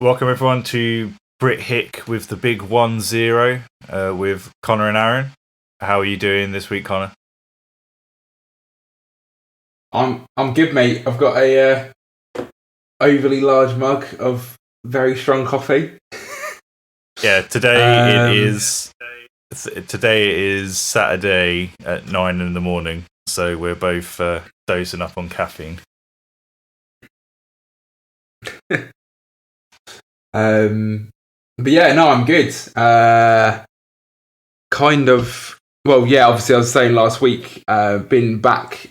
Welcome everyone to BritHick with the big 1-0 with Connor and Aaron. How are you doing this week, Connor? I'm good, mate. I've got a overly large mug of very strong coffee. Yeah, today is Saturday at 9 in the morning, so we're both dosing up on caffeine. But yeah, no, I'm good. Obviously I was saying last week, been back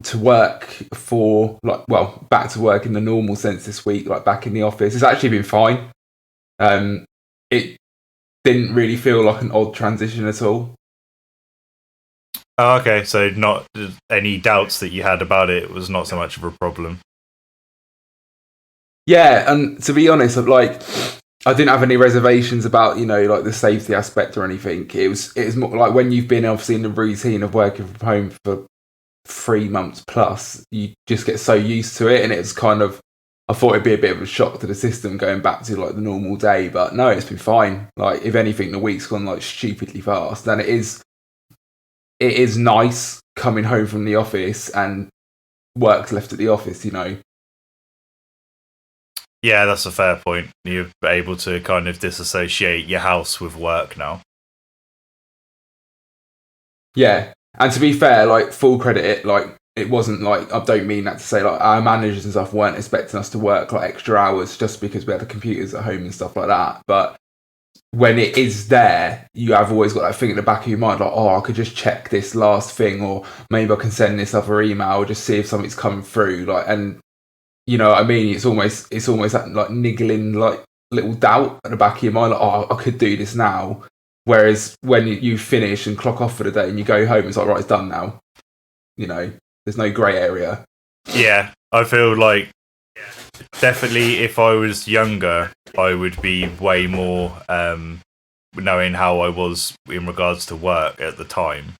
to work back to work in the normal sense this week, like back in the office. It's actually been fine. It didn't really feel like an odd transition at all. Oh, okay, so not any doubts that you had about it. It was not so much of a problem. Yeah, and to be honest, I didn't have any reservations about, the safety aspect or anything. It was more like when you've been obviously in the routine of working from home for 3 months plus, you just get so used to it, and it's kind of, I thought it'd be a bit of a shock to the system going back to like the normal day, but no, it's been fine. Like, if anything, the week's gone like stupidly fast, and it is nice coming home from the office and work's left at the office, Yeah, that's a fair point. You're able to kind of disassociate your house with work now. Yeah, and to be fair, like, full credit, it wasn't like, I don't mean that to say like our managers and stuff weren't expecting us to work like extra hours just because we had the computers at home and stuff like that. But when it is there, you have always got that thing in the back of your mind, like, oh, I could just check this last thing, or maybe I can send this other email, just see if something's come through. Like, and you know what I mean? It's almost that like niggling like little doubt at the back of your mind, like, oh, I could do this now. Whereas when you finish and clock off for the day and you go home, it's like, right, it's done now. There's no grey area. Yeah, I feel like definitely if I was younger, I would be way more knowing how I was in regards to work at the time.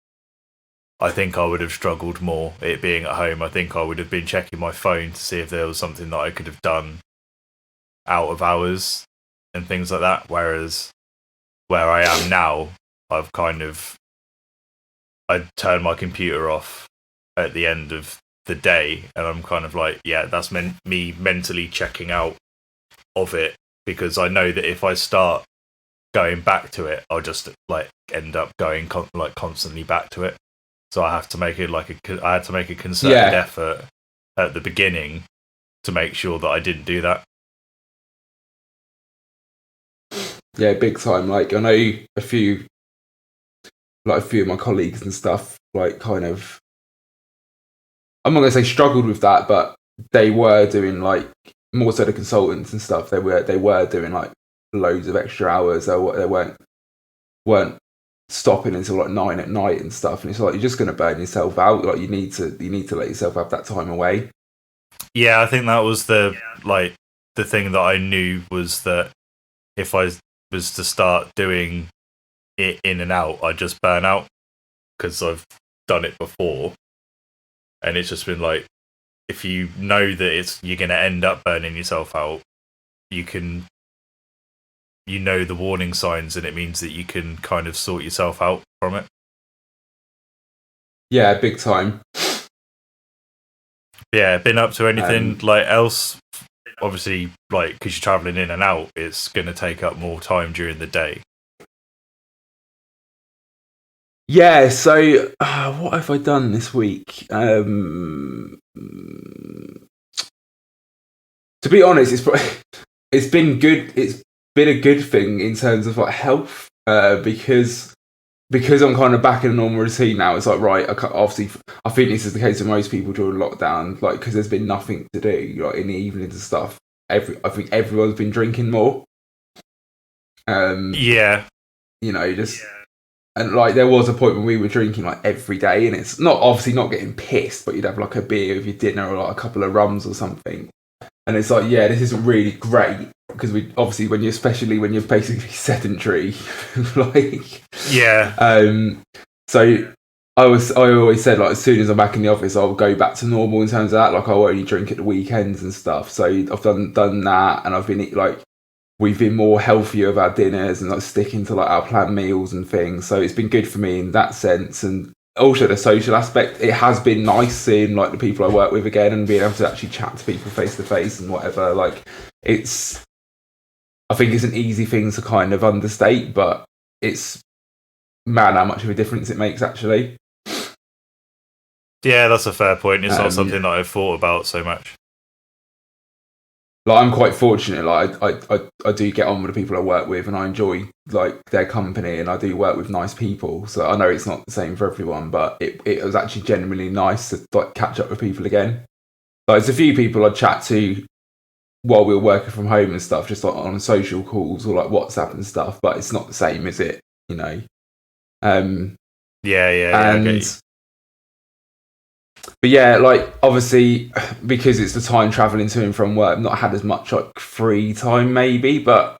I think I would have struggled more, it being at home. I think I would have been checking my phone to see if there was something that I could have done out of hours and things like that. Whereas where I am now, I turn my computer off at the end of the day, and I'm kind of like, yeah, that's me mentally checking out of it, because I know that if I start going back to it, I'll just like end up going constantly back to it. So I have to make it I had to make a concerted effort at the beginning to make sure that I didn't do that. Yeah, big time. Like, I know a few of my colleagues and stuff, like, kind of, I'm not going to say struggled with that, but they were doing, like, more so the consultants and stuff, they were doing like loads of extra hours. They weren't stopping until like 9 at night and stuff, and it's like, you're just going to burn yourself out. Like, you need to let yourself have that time away. Yeah, I think that was the thing that I knew, was that if I was to start doing it in and out, I'd just burn out, because I've done it before, and it's just been like, if you know that you're going to end up burning yourself out, you know the warning signs, and it means that you can kind of sort yourself out from it. Yeah, big time. Yeah, been up to anything else? Obviously, like, because you're travelling in and out, it's going to take up more time during the day. Yeah, so what have I done this week? To be honest, it's been good. It's been a good thing in terms of like health, because I'm kind of back in a normal routine now. It's like, right, obviously, I think this is the case for most people during lockdown, like, because there's been nothing to do, like, in the evenings and stuff. I think everyone's been drinking more. Yeah. And like, there was a point when we were drinking like every day, and it's not obviously not getting pissed, but you'd have like a beer with your dinner or like a couple of rums or something. And it's like, yeah, this isn't really great, because especially when you're basically sedentary, like, yeah. So I always said, like, as soon as I'm back in the office, I'll go back to normal in terms of that. Like, I'll only drink at the weekends and stuff. So I've done that, and I've been like we've been more healthier with our dinners and like sticking to like our planned meals and things. So it's been good for me in that sense. And also the social aspect, it has been nice seeing like the people I work with again and being able to actually chat to people face to face and whatever. Like I think it's an easy thing to kind of understate, but it's mad how much of a difference it makes actually. Yeah, that's a fair point. It's not something that I've thought about so much. Like I'm quite fortunate. Like I do get on with the people I work with, and I enjoy like their company, and I do work with nice people. So I know it's not the same for everyone, but it was actually genuinely nice to like catch up with people again. Like there's a few people I chat to while we were working from home and stuff, just like on social calls or like WhatsApp and stuff. But it's not the same, is it? You know. Yeah. But yeah, like obviously because it's the time traveling to and from work, I've not had as much like free time maybe, but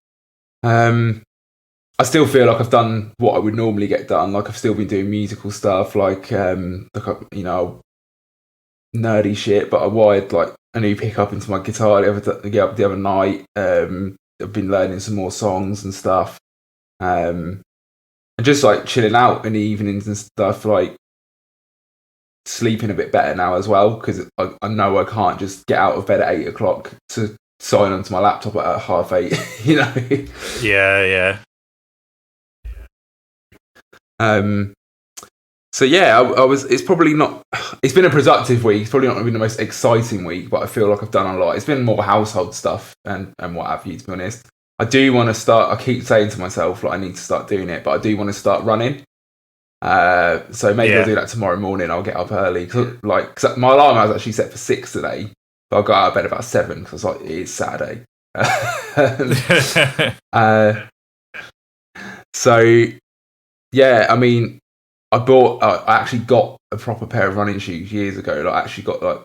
I still feel like I've done what I would normally get done. Like I've still been doing musical stuff, like you know, nerdy shit. But I wired like a new pickup into my guitar the other night. I've been learning some more songs and stuff, and just like chilling out in the evenings and stuff, like. Sleeping a bit better now as well because I know I can't just get out of bed at 8 o'clock to sign onto my laptop at 8:30. You know. Yeah. So yeah, I was. It's probably not. It's been a productive week. It's probably not been the most exciting week, but I feel like I've done a lot. It's been more household stuff and what have you. To be honest, I do want to start. I keep saying to myself like I need to start doing it, but I do want to start running. So maybe I'll do that tomorrow morning. I'll get up early. Cause my alarm was actually set for 6 today, but I got out of bed about 7 because like, it is Saturday. So yeah, I mean, I actually got a proper pair of running shoes years ago. Like, I actually got like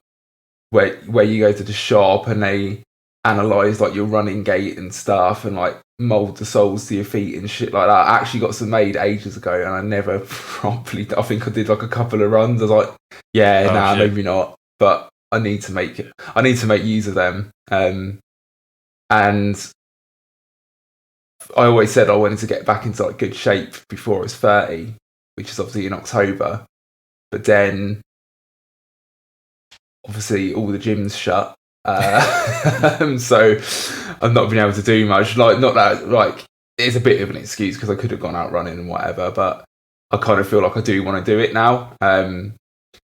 where you go to the shop and they analyze like your running gait and stuff and like mold the soles to your feet and shit like that. I actually got some made ages ago and I never properly. I think I did like a couple of runs. I was like, maybe not, but I need to make it. I need to make use of them. And I always said I wanted to get back into like good shape before I was 30, which is obviously in October. But then, obviously, all the gyms shut. So I've not been able to do much. Like, not that, like, it's a bit of an excuse because I could have gone out running and whatever, but I kind of feel like I do want to do it now. And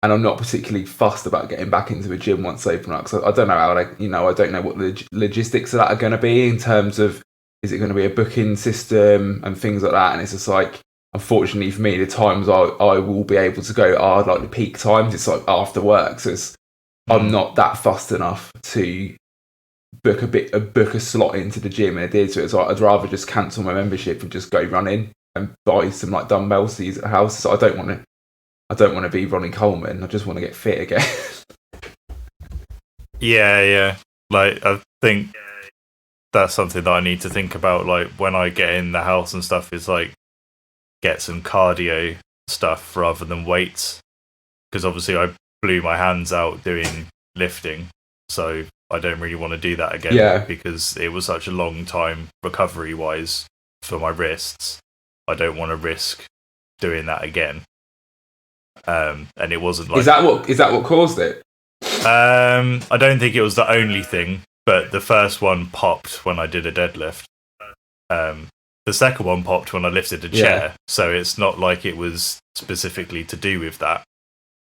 I'm not particularly fussed about getting back into a gym once they open up. So I don't know how, I don't know what the logistics of that are going to be in terms of, is it going to be a booking system and things like that? And it's just like, unfortunately for me, the times I will be able to go are like the peak times. It's like after work. So I'm not that fussed enough to book a slot into the gym and adhere to it. So I'd rather just cancel my membership and just go running and buy some like dumbbells to use at the house. So I don't want to be Ronnie Coleman. I just want to get fit again. Yeah. Like I think that's something that I need to think about. Like when I get in the house and stuff, is like get some cardio stuff rather than weights, because obviously I blew my hands out doing lifting, so I don't really want to do that again because it was such a long time recovery wise for my wrists. I don't want to risk doing that again. And it wasn't like, is that what caused it? I don't think it was the only thing, but the first one popped when I did a deadlift. The second one popped when I lifted a chair, so it's not like it was specifically to do with that.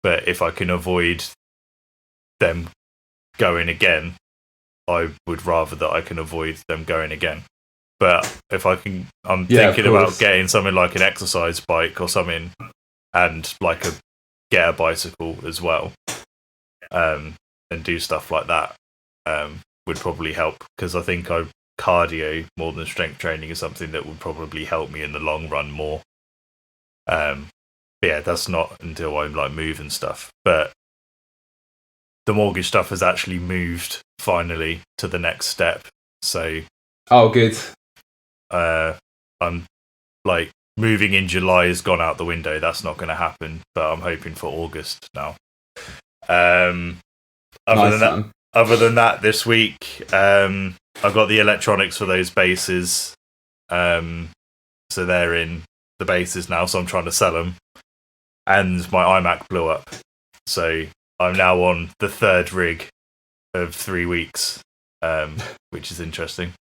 But if I can avoid them going again, I would rather that I can avoid them going again. But if I can, I'm thinking about getting something like an exercise bike or something, and like get a bicycle as well, and do stuff like that. Would probably help, because I think cardio more than strength training is something that would probably help me in the long run more. But yeah, that's not until I'm like moving stuff. But the mortgage stuff has actually moved finally to the next step. So good. I'm like moving in July has gone out the window. That's not going to happen. But I'm hoping for August now. Other than that, this week, I've got the electronics for those bases, so they're in the bases now. So I'm trying to sell them, and my iMac blew up, so I'm now on the 3rd rig of 3 weeks, which is interesting.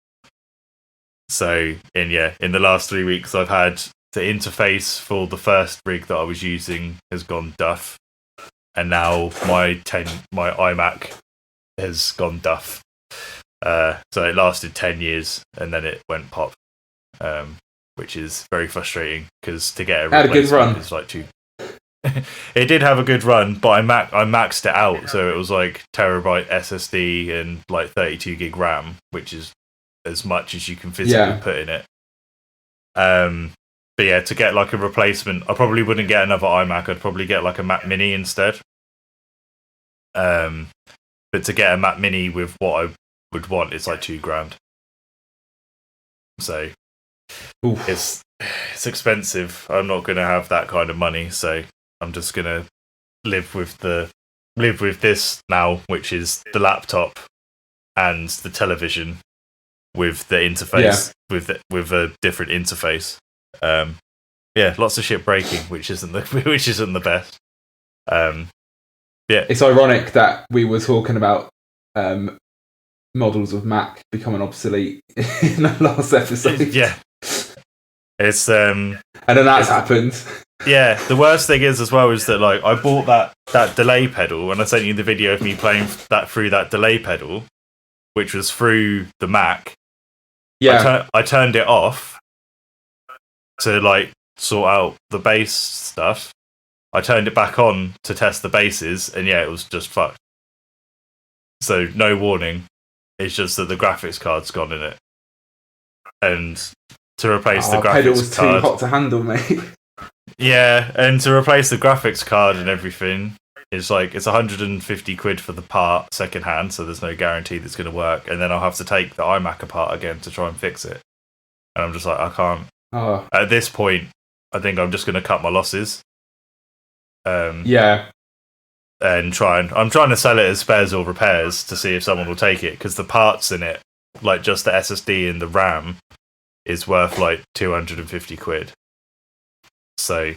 So in the last 3 weeks, I've had the interface for the first rig that I was using has gone duff, and now my iMac has gone duff. So it lasted 10 years and then it went pop, which is very frustrating because to get a replacement is like too. It did have a good run, but I maxed it out, so it was like terabyte SSD and like 32 gig RAM, which is as much as you can physically put in it. But yeah, to get like a replacement, I probably wouldn't get another iMac. I'd probably get like a Mac Mini instead. But to get a Mac Mini with what I would want, it's like $2,000. So it's expensive. I'm not going to have that kind of money, so I'm just going to live with this now, which is the laptop and the television with the interface with a different interface. Lots of shit breaking, which isn't the best. It's ironic that we were talking about models of Mac becoming obsolete in the last episode. Yeah, it's and then that's happened. Yeah, the worst thing is as well is that like I bought that delay pedal, and I sent you the video of me playing that through that delay pedal, which was through the Mac. Yeah, I turned it off to like sort out the bass stuff. I turned it back on to test the basses, and it was just fucked. So no warning. It's just that the graphics card's gone in it, and to replace the graphics pedal was card, too hot to handle, mate. Yeah, and to replace the graphics card and everything is like it's 150 quid for the part second hand, so there's no guarantee that's going to work. And then I'll have to take the iMac apart again to try and fix it. And I'm just like, I can't. At this point, I think I'm just going to cut my losses. And I'm trying to sell it as spares or repairs to see if someone will take it, because the parts in it, like just the SSD and the RAM, is worth like 250 quid. So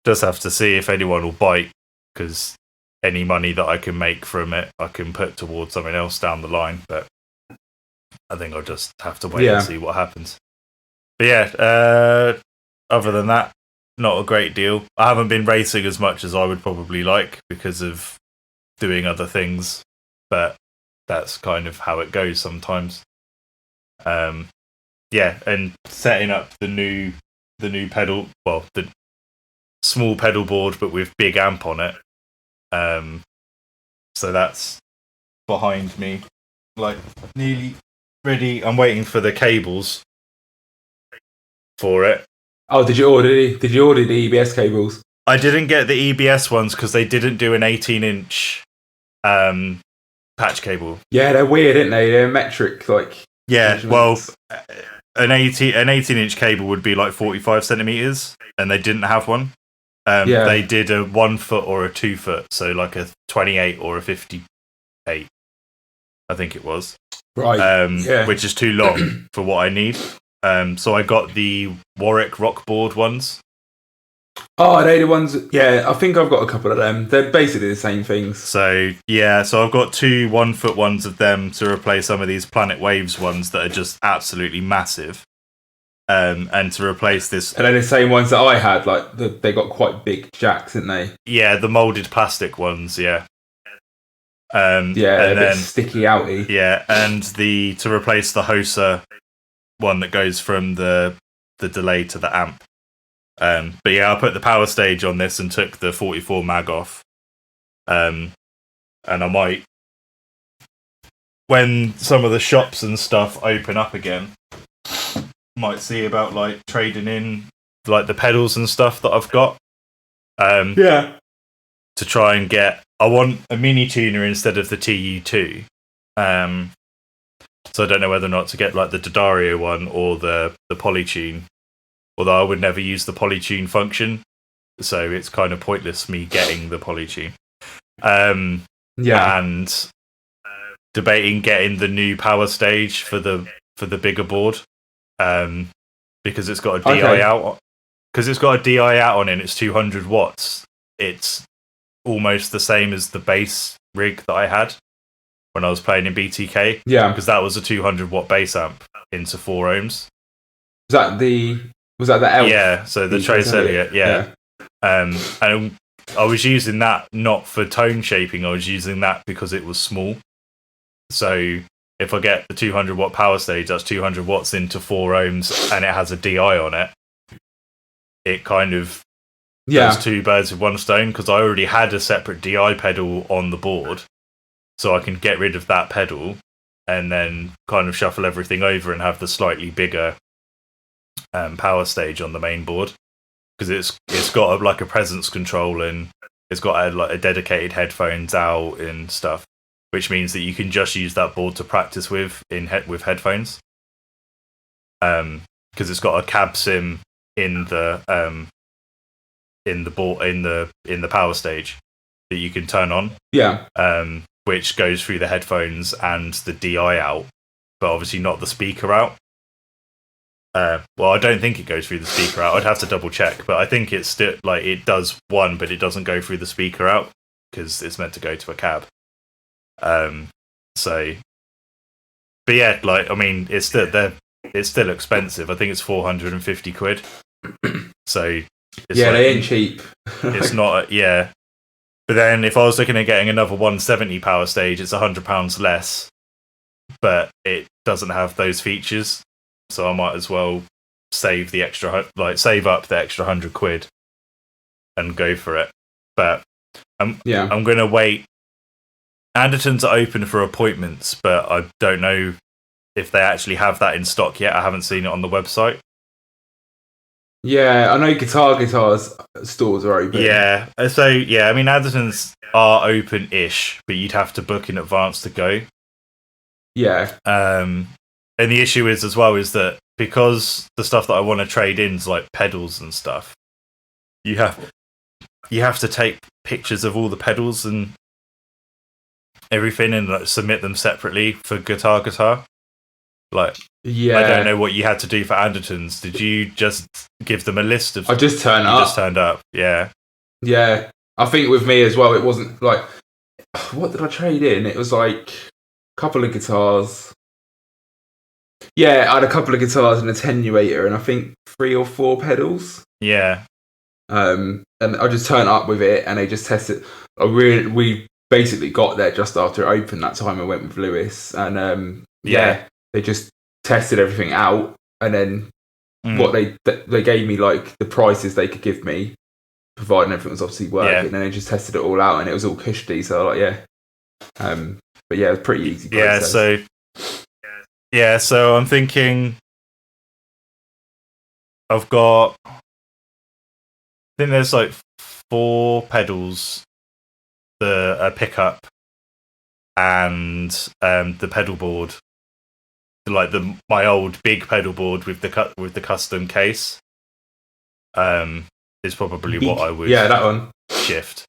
just have to see if anyone will bite, because any money that I can make from it I can put towards something else down the line. But I think I'll just have to wait and see what happens. But other than that, not a great deal. I haven't been racing as much as I would probably like because of doing other things, but that's kind of how it goes sometimes. And setting up the new pedal, well, the small pedal board but with big amp on it. So that's behind me, like nearly ready. I'm waiting for the cables for it. Oh, did you order the EBS cables? I didn't get the EBS ones because they didn't do an 18-inch patch cable. Yeah, they're weird, aren't they? They're metric, like. Yeah, well, an 18-inch cable would be like 45 centimeters, and they didn't have one. They did a 1 foot or a 2 foot, so like a 28 or a 58, I think it was. Right. Which is too long for what I need. So I got the Warwick Rockboard ones. Oh, are they the ones? Yeah, I think I've got a couple of them. They're basically the same things. So I've got 2 1 foot ones of them to replace some of these Planet Waves ones that are just absolutely massive. And to replace this. And then the same ones that I had, like they got quite big jacks, didn't they? Yeah, the moulded plastic ones, yeah. And a bit sticky outy. Yeah, and to replace the Hosa one that goes from the delay to the amp. But yeah, I put the power stage on this and took the 44 mag off. And I might, when some of the shops and stuff open up again, might see about like trading in like the pedals and stuff that I've got. To try and get, I want a mini tuner instead of the TU2. So I don't know whether or not to get like the D'Addario one or the Polytune. Although I would never use the Polytune function, so it's kind of pointless me getting the Polytune. And debating getting the new power stage for the bigger board, because it's got a DI out. Because it's got a DI out on it, and it's 200 watts. It's almost the same as the bass rig that I had when I was playing in BTK. Yeah, because that was a 200 watt bass amp into 4 ohms. Was that the Elf? Yeah, so the Trace Elliott. Yeah. And I was using that not for tone shaping. I was using that because it was small. So if I get the 200 watt power stage, that's 200 watts into 4 ohms, and it has a DI on it. It kind of does 2 birds with 1 stone, because I already had a separate DI pedal on the board, so I can get rid of that pedal and then kind of shuffle everything over and have the slightly bigger power stage on the main board, because it's got like a presence control, and it's got a dedicated headphones out and stuff, which means that you can just use that board to practice with with headphones, because it's got a cab sim in the power stage that you can turn on, which goes through the headphones and the DI out, but obviously not the speaker out. Well, I don't think it goes through the speaker out. I'd have to double check, but I think it's still like it does one, but it doesn't go through the speaker out because it's meant to go to a cab. But yeah, like I mean, it's still expensive. I think it's 450 quid. So they ain't cheap. It's not, But then if I was looking at getting another 170 power stage, it's £100 less, but it doesn't have those features. So I might as well save up the extra 100 quid and go for it. But I'm going to wait. Anderton's are open for appointments, but I don't know if they actually have that in stock yet. I haven't seen it on the website. Yeah, I know guitars stores are open. Yeah, so I mean, Anderton's are open-ish, but you'd have to book in advance to go. Yeah. And the issue is that because the stuff that I want to trade in is like pedals and stuff, you have to take pictures of all the pedals and everything and like, submit them separately for guitar. Like, I don't know what you had to do for Anderton's. Did you just give them a list of? I just turned up. Just turned up. Yeah. Yeah, I think with me as well, it wasn't like what did I trade in? It was like a couple of guitars. Yeah, I had a couple of guitars and an attenuator, and I think 3 or 4 pedals. Yeah. And I just turned up with it, and they just tested. We basically got there just after it opened. That time I went with Lewis, and they just tested everything out, and then what they gave me like the prices they could give me, providing everything was obviously working, and they just tested it all out, and it was all cushy. So like but yeah, it was pretty easy process. So I'm thinking I think there's like 4 pedals, a pickup, and the pedal board, like my old big pedal board with the custom case, is probably what I would that one shift.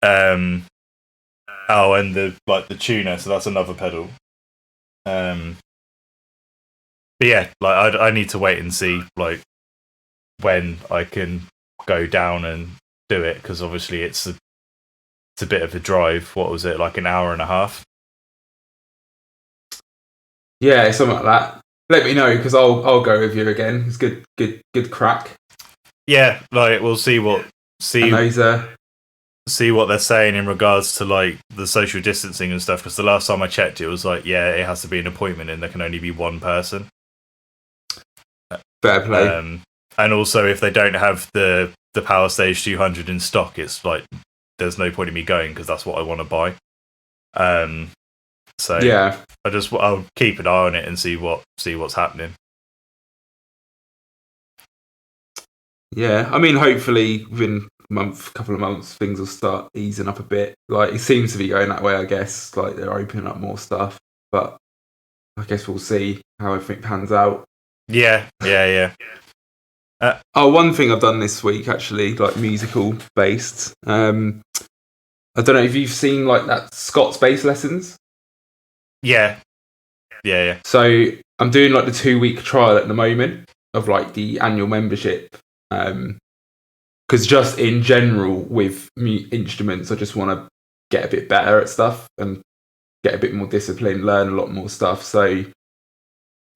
And the tuner, so that's another pedal. But yeah, like I need to wait and see like when I can go down and do it, because obviously it's a bit of a drive. What was it, like an hour and a half? Yeah, something like that. Let me know, because I'll go with you again. It's good crack. Yeah, like we'll see what they're saying in regards to like the social distancing and stuff, because the last time I checked it was like it has to be an appointment and there can only be one person. Fair play. And also if they don't have the Power Stage 200 in stock, it's like there's no point in me going, because that's what I want to buy. So yeah, I'll keep an eye on it and see what's happening. Yeah, I mean, hopefully within couple of months, things will start easing up a bit. Like it seems to be going that way, I guess. Like they're opening up more stuff, but I guess we'll see how everything pans out. Yeah. One thing I've done this week, actually, like musical based. I don't know if you've seen like that Scott's bass lessons. Yeah. So I'm doing like the 2-week trial at the moment of like the annual membership. Because just in general with instruments, I just want to get a bit better at stuff and get a bit more discipline, learn a lot more stuff. So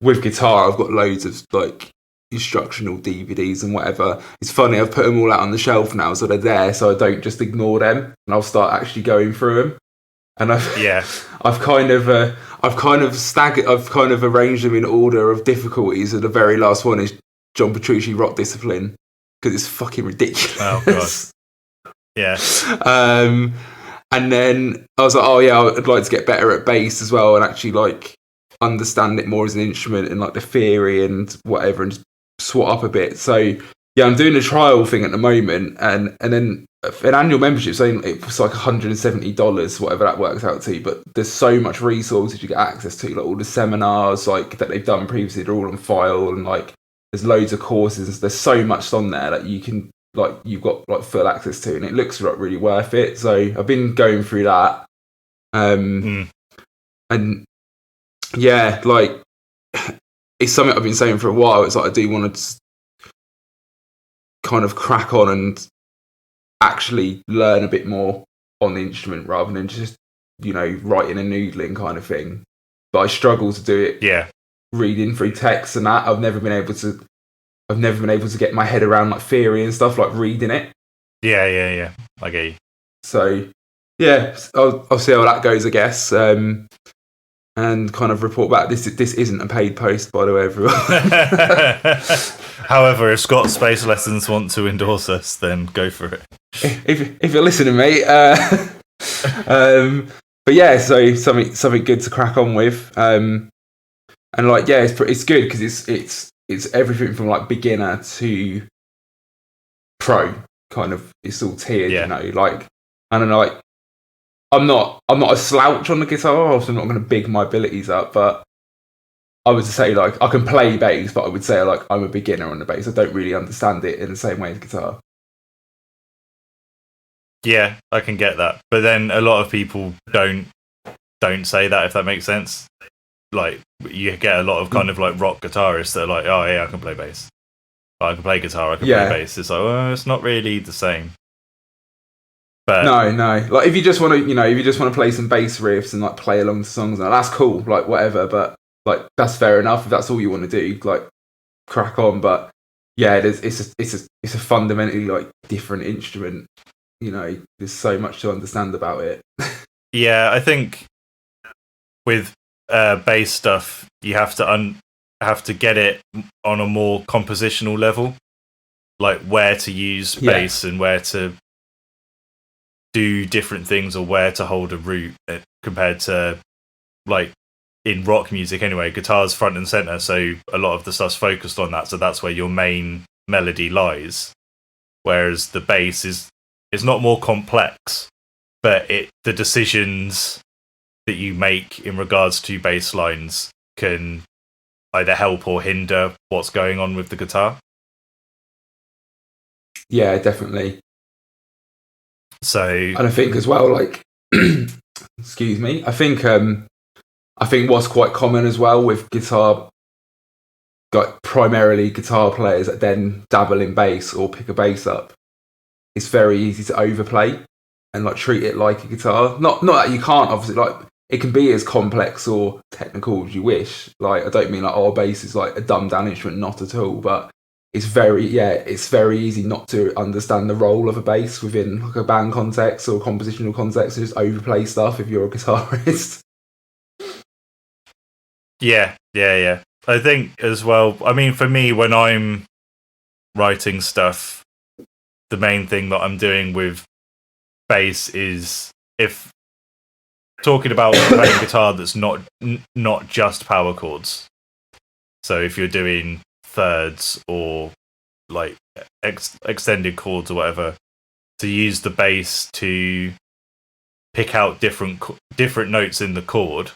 with guitar, I've got loads of like instructional DVDs and whatever. It's funny, I've put them all out on the shelf now, so they're there, so I don't just ignore them, and I'll start actually going through them. And I've kind of arranged them in order of difficulties, and the very last one is John Petrucci Rock Discipline, because it's fucking ridiculous. Oh god. Yeah. And then I was like, oh yeah, I'd like to get better at bass as well, and actually like understand it more as an instrument and like the theory and whatever, and just swat up a bit. So yeah, I'm doing a trial thing at the moment, and then an annual membership, so it's like $170, whatever that works out to. But there's so much resources you get access to, like all the seminars like that they've done previously, they're all on file, and like there's loads of courses. There's so much on there that you can like you've got like full access to, and it looks like really worth it. So I've been going through that, and yeah, like it's something I've been saying for a while. It's like I do want to kind of crack on and actually learn a bit more on the instrument rather than just, you know, writing and noodling kind of thing. But I struggle to do it. Yeah. Reading through text and that. I've never been able to get my head around like theory and stuff, like reading it. Yeah. I get you. So yeah, I'll see how that goes, I guess. And kind of report back. This isn't a paid post, by the way, everyone. However, if Scott's Bass Lessons want to endorse us, then go for it. If you're listening, mate. But yeah, so something good to crack on with. And like, yeah, it's good because it's everything from like beginner to pro. Kind of, it's all tiered, you know. Like, I don't know, like I'm not a slouch on the guitar, so I'm not going to big my abilities up, but I would say like I can play bass, but I would say like I'm a beginner on the bass. I don't really understand it in the same way as guitar. Yeah, I can get that. But then a lot of people don't say that, if that makes sense. Like you get a lot of kind of like rock guitarists that are like, oh yeah, I can play bass. I can play guitar, I can play bass. It's like, well, it's not really the same. But no. Like if you just want to play some bass riffs and like play along to songs, that's cool. Like whatever, but like that's fair enough if that's all you want to do. Like crack on. But yeah, it's a fundamentally like different instrument. You know, there's so much to understand about it. Yeah, I think with bass stuff, you have to get it on a more compositional level, like where to use bass and where to do different things or where to hold a root compared to like in rock music anyway, guitar's front and center, so a lot of the stuff's focused on that, so that's where your main melody lies, whereas the bass is not more complex, but the decisions that you make in regards to bass lines can either help or hinder what's going on with the guitar. Yeah, definitely. So, and I think as well, like, excuse me, I think what's quite common as well with guitar, like primarily guitar players that then dabble in bass or pick a bass up, it's very easy to overplay and like treat it like a guitar. Not that you can't, obviously, like it can be as complex or technical as you wish. Like I don't mean like bass is like a dumbed down instrument, not at all, but it's very easy not to understand the role of a bass within like a band context or compositional context and just overplay stuff if you're a guitarist. Yeah. I think as well, I mean, for me, when I'm writing stuff, the main thing that I'm doing with bass is, if talking about playing guitar that's not just power chords. So if you're doing thirds or like extended chords or whatever, to use the bass to pick out different notes in the chord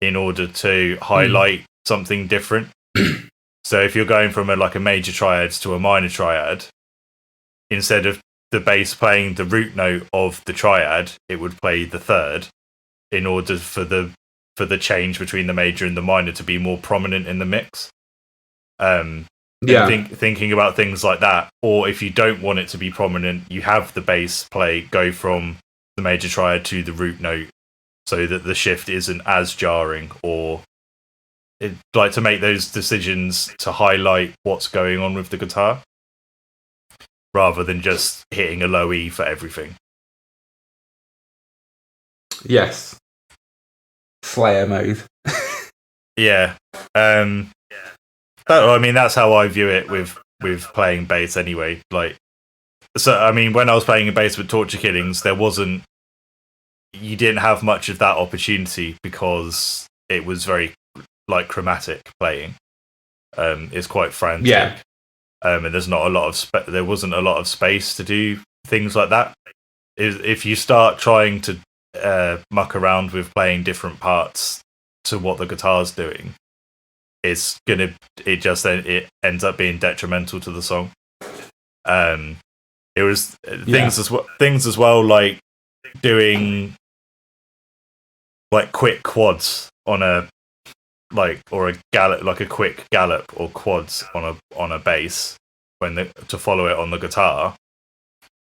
in order to highlight something different. So if you're going from a major triad to a minor triad, instead of the bass playing the root note of the triad, it would play the third in order for the change between the major and the minor to be more prominent in the mix. Thinking about things like that, or if you don't want it to be prominent, you have the bass go from the major triad to the root note, so that the shift isn't as jarring, or to make those decisions to highlight what's going on with the guitar, rather than just hitting a low E for everything. Yes. Slayer mode. Yeah. I mean, that's how I view it with playing bass anyway. Like, so I mean, when I was playing a bass with Torture Killings, you didn't have much of that opportunity because it was very like chromatic playing. It's quite frantic. Yeah. And there's not a lot of there wasn't a lot of space to do things like that. If you start trying to muck around with playing different parts to what the guitar's doing, it ends up being detrimental to the song. It was things as well, like doing like quick quads on a gallop, like a quick gallop or quads on a bass to follow it on the guitar,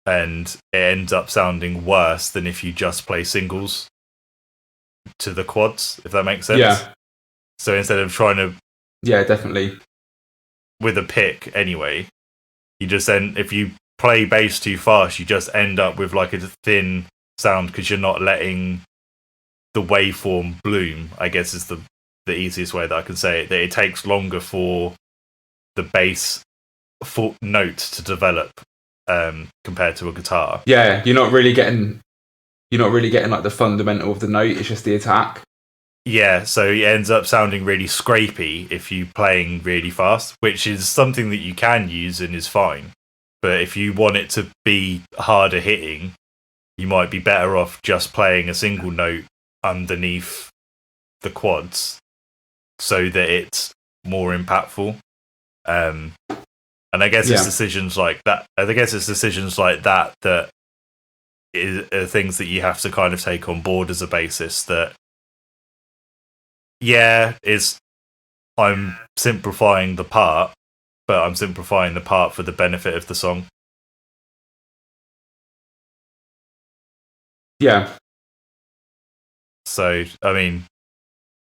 and it ends up sounding worse than if you just play singles to the quads, if that makes sense. Yeah. So instead of trying to definitely with a pick anyway, you just if you play bass too fast, you just end up with like a thin sound because you're not letting the waveform bloom, I guess is the easiest way that I can say it. That it takes longer for the bass note to develop compared to a guitar. Yeah, you're not really getting like the fundamental of the note. It's just the attack. Yeah, so it ends up sounding really scrapey if you're playing really fast, which is something that you can use and is fine. But if you want it to be harder hitting, you might be better off just playing a single note underneath the quads so that it's more impactful. And I guess it's decisions like that. That are things that you have to kind of take on board as a basis. That I'm simplifying the part, but I'm simplifying the part for the benefit of the song. Yeah. So, I mean,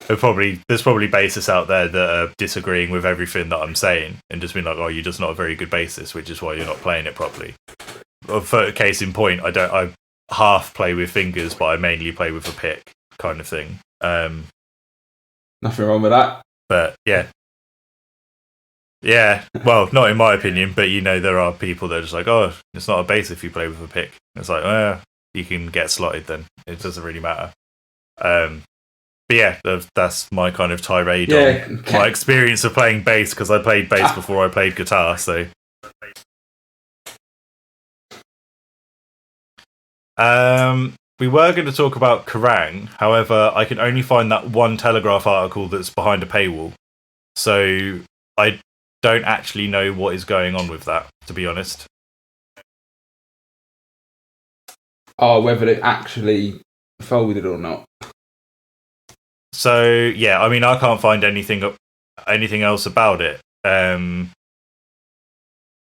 there's probably bassists out there that are disagreeing with everything that I'm saying and just being like, "Oh, you're just not a very good bassist, which is why you're not playing it properly." For case in point, I half play with fingers, but I mainly play with a pick, kind of thing. Nothing wrong with that. But yeah. Well, not in my opinion, but there are people that are just like, "Oh, it's not a bass if you play with a pick." It's like, you can get slotted then. It doesn't really matter. But yeah, that's my kind of tirade on my experience of playing bass, because I played bass before I played guitar. So, we were going to talk about Kerrang. However, I can only find that one Telegraph article that's behind a paywall. So I don't actually know what is going on with that, to be honest. Oh, whether it actually folded or not. So yeah, I mean, I can't find anything else about it.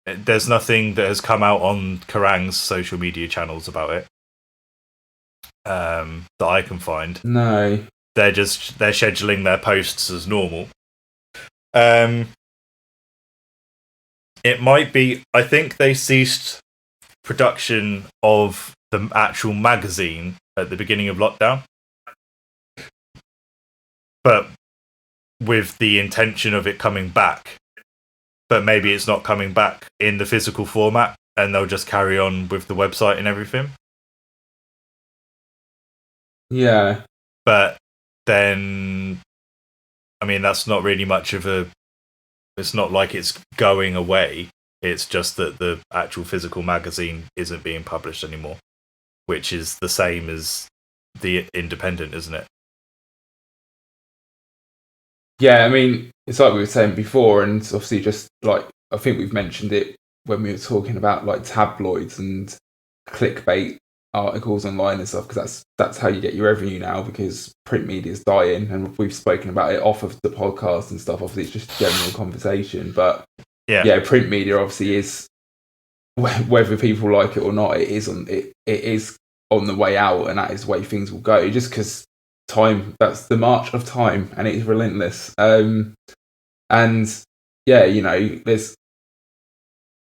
There's nothing that has come out on Kerrang's social media channels about it that I can find. No, they're scheduling their posts as normal. It might be. I think they ceased production of the actual magazine at the beginning of lockdown, but with the intention of it coming back. But maybe it's not coming back in the physical format, and they'll just carry on with the website and everything. Yeah. But then, I mean, that's not really much of a... It's not like it's going away. It's just that the actual physical magazine isn't being published anymore, which is the same as the Independent, isn't it? Yeah, I mean, it's like we were saying before, and obviously just like, I think we've mentioned it when we were talking about like tabloids and clickbait articles online and stuff, because that's how you get your revenue now, because print media is dying, and we've spoken about it off of the podcast and stuff. Obviously, it's just general conversation, but yeah, print media obviously is, whether people like it or not, it is on the way out, and that is the way things will go. Just because that's the march of time, and it is relentless. And yeah, there's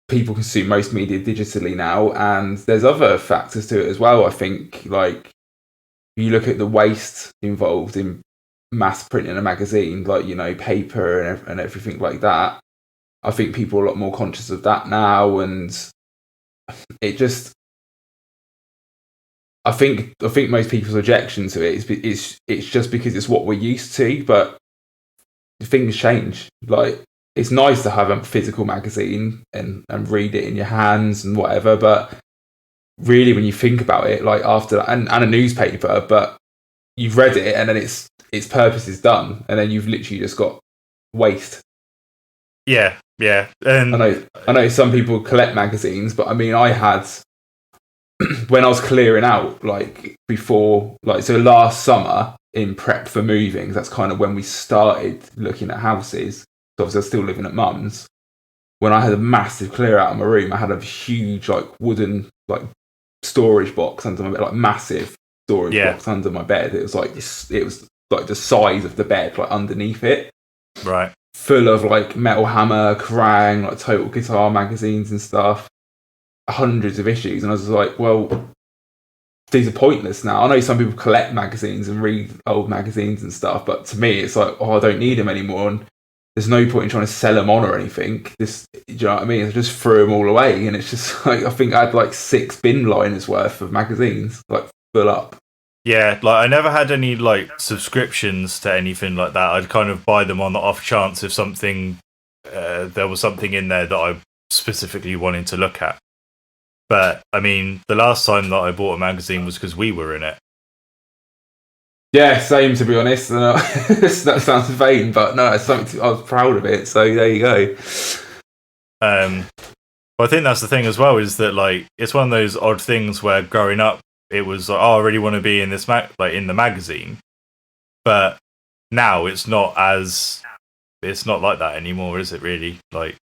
people consume most media digitally now, and there's other factors to it as well. I think, like, you look at the waste involved in mass printing a magazine, like, paper and everything like that. I think people are a lot more conscious of that now, and it just, I think most people's objection to it is it's just because it's what we're used to, but things change. Like, it's nice to have a physical magazine and read it in your hands and whatever, but really, when you think about it, like, after that, and a newspaper, but you've read it and then its purpose is done, and then you've literally just got waste. Yeah. And I know some people collect magazines, but I mean, I had, when I was clearing out, like, before, like, so last summer in prep for moving, that's kind of when we started looking at houses. So obviously I was still living at mum's. When I had a massive clear out of my room, I had a huge, like, wooden, like, storage box under my bed, like, massive storage box under my bed. It was like the size of the bed, like, underneath it. Right. Full of, like, Metal Hammer, Kerrang, like, Total Guitar magazines and stuff. Hundreds of issues. And I was like, well, these are pointless now. I know some people collect magazines and read old magazines and stuff, but to me, it's like, I don't need them anymore. And there's no point in trying to sell them on or anything. Do you know what I mean? I just threw them all away. And it's just like, I think I had like 6 bin liners worth of magazines, like, full up. Yeah, like, I never had any, like, subscriptions to anything like that. I'd kind of buy them on the off chance if something, there was something in there that I specifically wanted to look at. But, I mean, the last time that I bought a magazine was because we were in it. Yeah, same, to be honest. That sounds vain, but no, it's something I was proud of it, so there you go. But I think that's the thing as well, is that, like, it's one of those odd things where growing up, it was like, I really want to be in this in the magazine, but now it's not like that anymore, is it? Really? Like,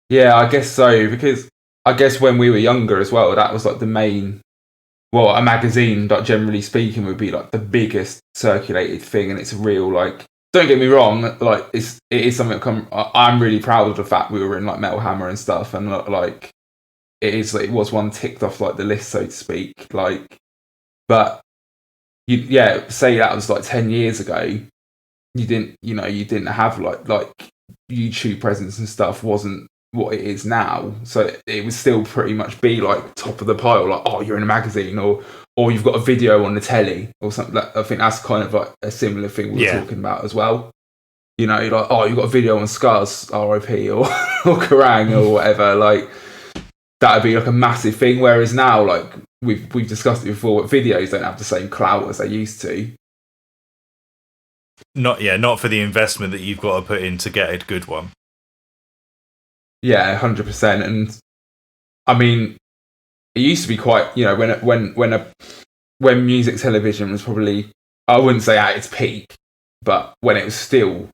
yeah, I guess so, because I guess when we were younger as well, that was like the main. Well, a magazine, like, generally speaking, would be like the biggest circulated thing, and it's a real, like. Don't get me wrong, like, it is something I'm really proud of the fact we were in, like, Metal Hammer and stuff, and, like, it was one ticked off, like, the list, so to speak, like, but say that was like 10 years ago, you didn't have like YouTube presence and stuff wasn't what it is now, so it would still pretty much be like top of the pile, like, oh, you're in a magazine, or you've got a video on the telly or something. I think that's kind of like a similar thing we were talking about as well. Like, oh, you've got a video on Scars RIP or Kerrang or whatever, like, that would be like a massive thing. Whereas now, like, we've discussed it before, videos don't have the same clout as they used to. Not for the investment that you've got to put in to get a good one. Yeah, 100%. And I mean, it used to be quite, when music television was probably, I wouldn't say at its peak, but when it was still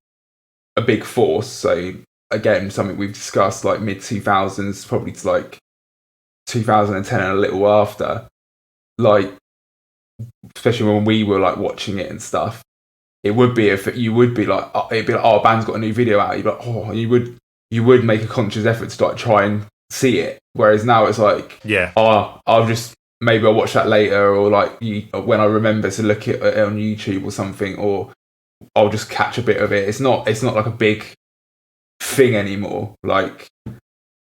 a big force. So again, something we've discussed, like, mid 2000s, probably to like 2010 and a little after, like, especially when we were like watching it and stuff, it would be, if you would be like, it'd be like, oh, a band's got a new video out, you'd be like, oh, you would make a conscious effort to, like, try and see it. Whereas now it's like, oh, maybe I'll watch that later, or like, when I remember to look at it on YouTube or something, or I'll just catch a bit of it. It's not like a big thing anymore, like,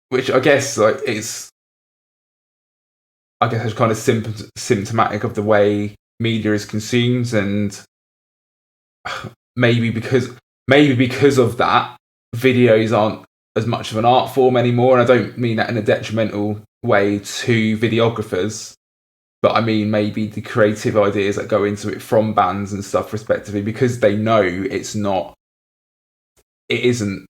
which I guess, like, it's kind of symptomatic of the way media is consumed, and maybe because of that, videos aren't as much of an art form anymore. And I don't mean that in a detrimental way to videographers, but I mean maybe the creative ideas that go into it from bands and stuff, respectively, because they know it isn't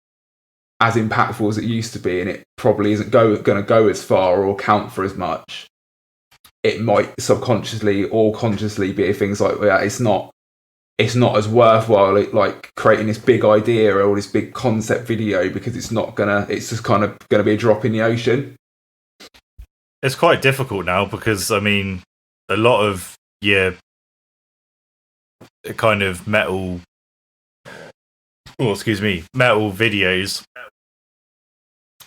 as impactful as it used to be, and it probably isn't going to go as far or count for as much. It might subconsciously or consciously be things like, yeah, it's not as worthwhile like creating this big idea or this big concept video, because it's just kind of gonna be a drop in the ocean. It's quite difficult now because, I mean, a lot of kind of metal videos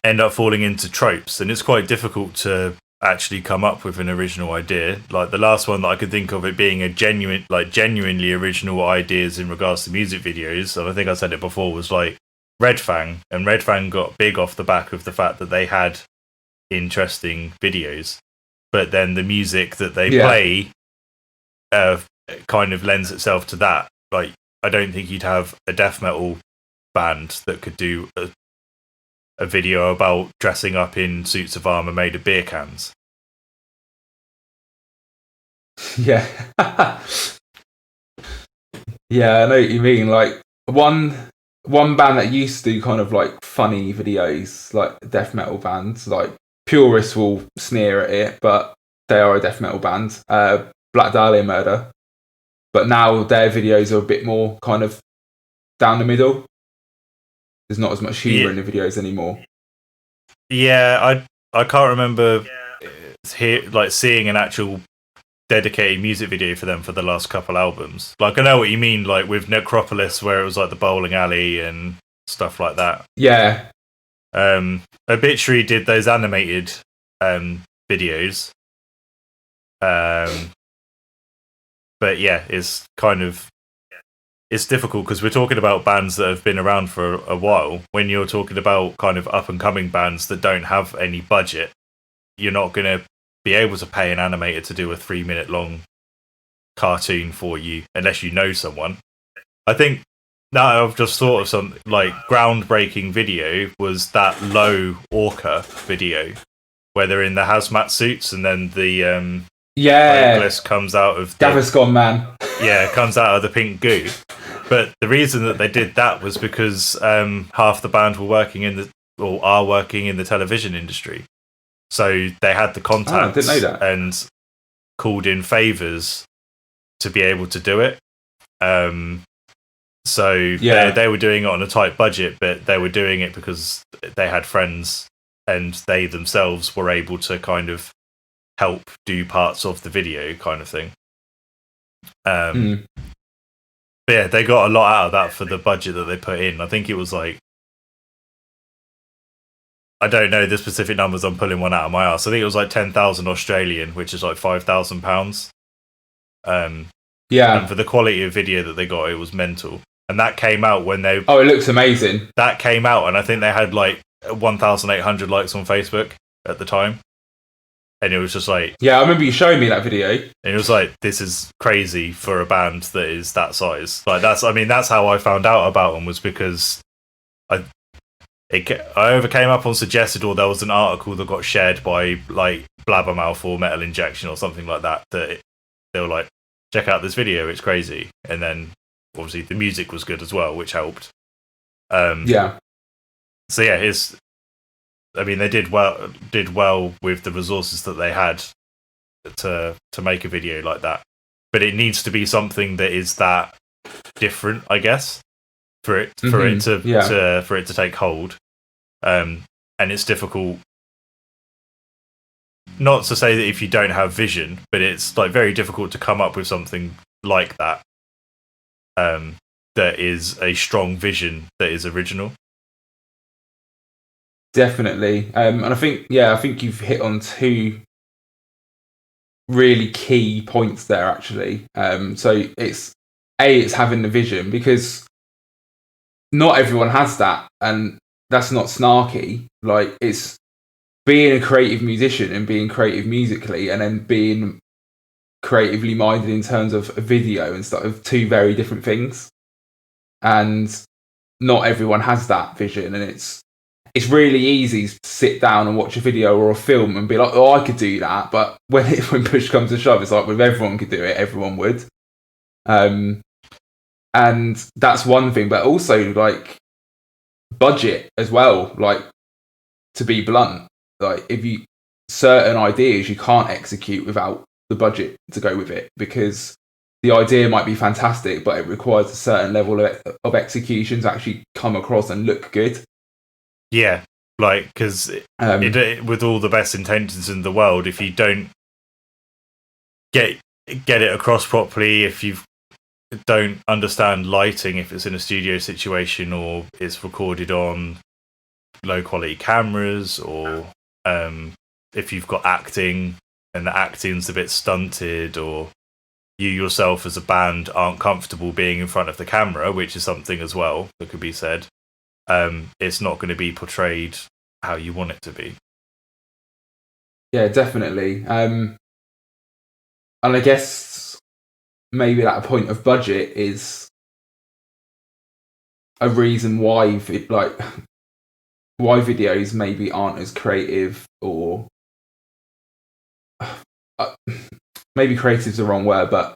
end up falling into tropes, and it's quite difficult to actually come up with an original idea. Like the last one that I could think of it being a genuinely original ideas in regards to music videos, and I think I said it before, was like Red Fang, and Red Fang got big off the back of the fact that they had interesting videos, but then the music that they play kind of lends itself to that. Like, I don't think you'd have a death metal band that could do a video about dressing up in suits of armor made of beer cans. Yeah. Yeah, I know what you mean. Like one band that used to do kind of like funny videos, like death metal bands, like purists will sneer at it, but they are a death metal band. Black Dahlia Murder. But now their videos are a bit more kind of down the middle. There's not as much humour in the videos anymore. Yeah, I can't remember seeing an actual dedicated music video for them for the last couple albums. Like, I know what you mean, like with Necropolis, where it was like the bowling alley and stuff like that. Yeah. Obituary did those animated videos. But yeah, it's difficult because we're talking about bands that have been around for a while. When you're talking about kind of up and coming bands that don't have any budget, you're not going to be able to pay an animator to do a 3-minute long cartoon for you unless you know someone. I think now I've just thought of some like groundbreaking video was that Low Orca video where they're in the hazmat suits and then the vocalist comes out of Gaviscon Man. Yeah, comes out of the pink goo. But the reason that they did that was because half the band are working in the television industry. So they had the contacts I didn't know that. And called in favours to be able to do it. So they were doing it on a tight budget, but they were doing it because they had friends and they themselves were able to kind of help do parts of the video kind of thing. But yeah, they got a lot out of that for the budget that they put in. I think it was like, I don't know the specific numbers, I'm pulling one out of my ass. I think it was like 10,000 Australian, which is like £5,000. And for the quality of video that they got, it was mental. And that came out when they... Oh, it looks amazing. That came out, and I think they had like 1,800 likes on Facebook at the time. And it was just like... Yeah, I remember you showing me that video. And it was like, this is crazy for a band that is that size. Like, that's how I found out about them, was because I either came up on Suggested or there was an article that got shared by like Blabbermouth or Metal Injection or something like that. They were like, check out this video, it's crazy. And then obviously the music was good as well, which helped. So yeah, they did well with the resources that they had to make a video like that. But it needs to be something that is that different, I guess, for it to take hold. And it's difficult, not to say that if you don't have vision, but it's like very difficult to come up with something like that. That is a strong vision that is original. Definitely. And I think you've hit on two really key points there, actually. So it's having the vision, because not everyone has that, and that's not snarky. Like, it's being a creative musician and being creative musically, and then being creatively minded in terms of a video and stuff, of two very different things. And not everyone has that vision, and it's really easy to sit down and watch a video or a film and be like, oh, I could do that. But when push comes to shove, it's like, well, if everyone could do it, everyone would. And that's one thing. But also, like, budget as well. Like, to be blunt, like if you certain ideas you can't execute without the budget to go with it, because the idea might be fantastic, but it requires a certain level of execution to actually come across and look good. Yeah, like, because with all the best intentions in the world, if you don't get it across properly, if you don't understand lighting, if it's in a studio situation or it's recorded on low quality cameras, or if you've got acting and the acting's a bit stunted, or you yourself as a band aren't comfortable being in front of the camera, which is something as well that could be said, it's not going to be portrayed how you want it to be. Yeah, definitely. And I guess maybe that point of budget is a reason why why videos maybe aren't as creative, or maybe creative is the wrong word, but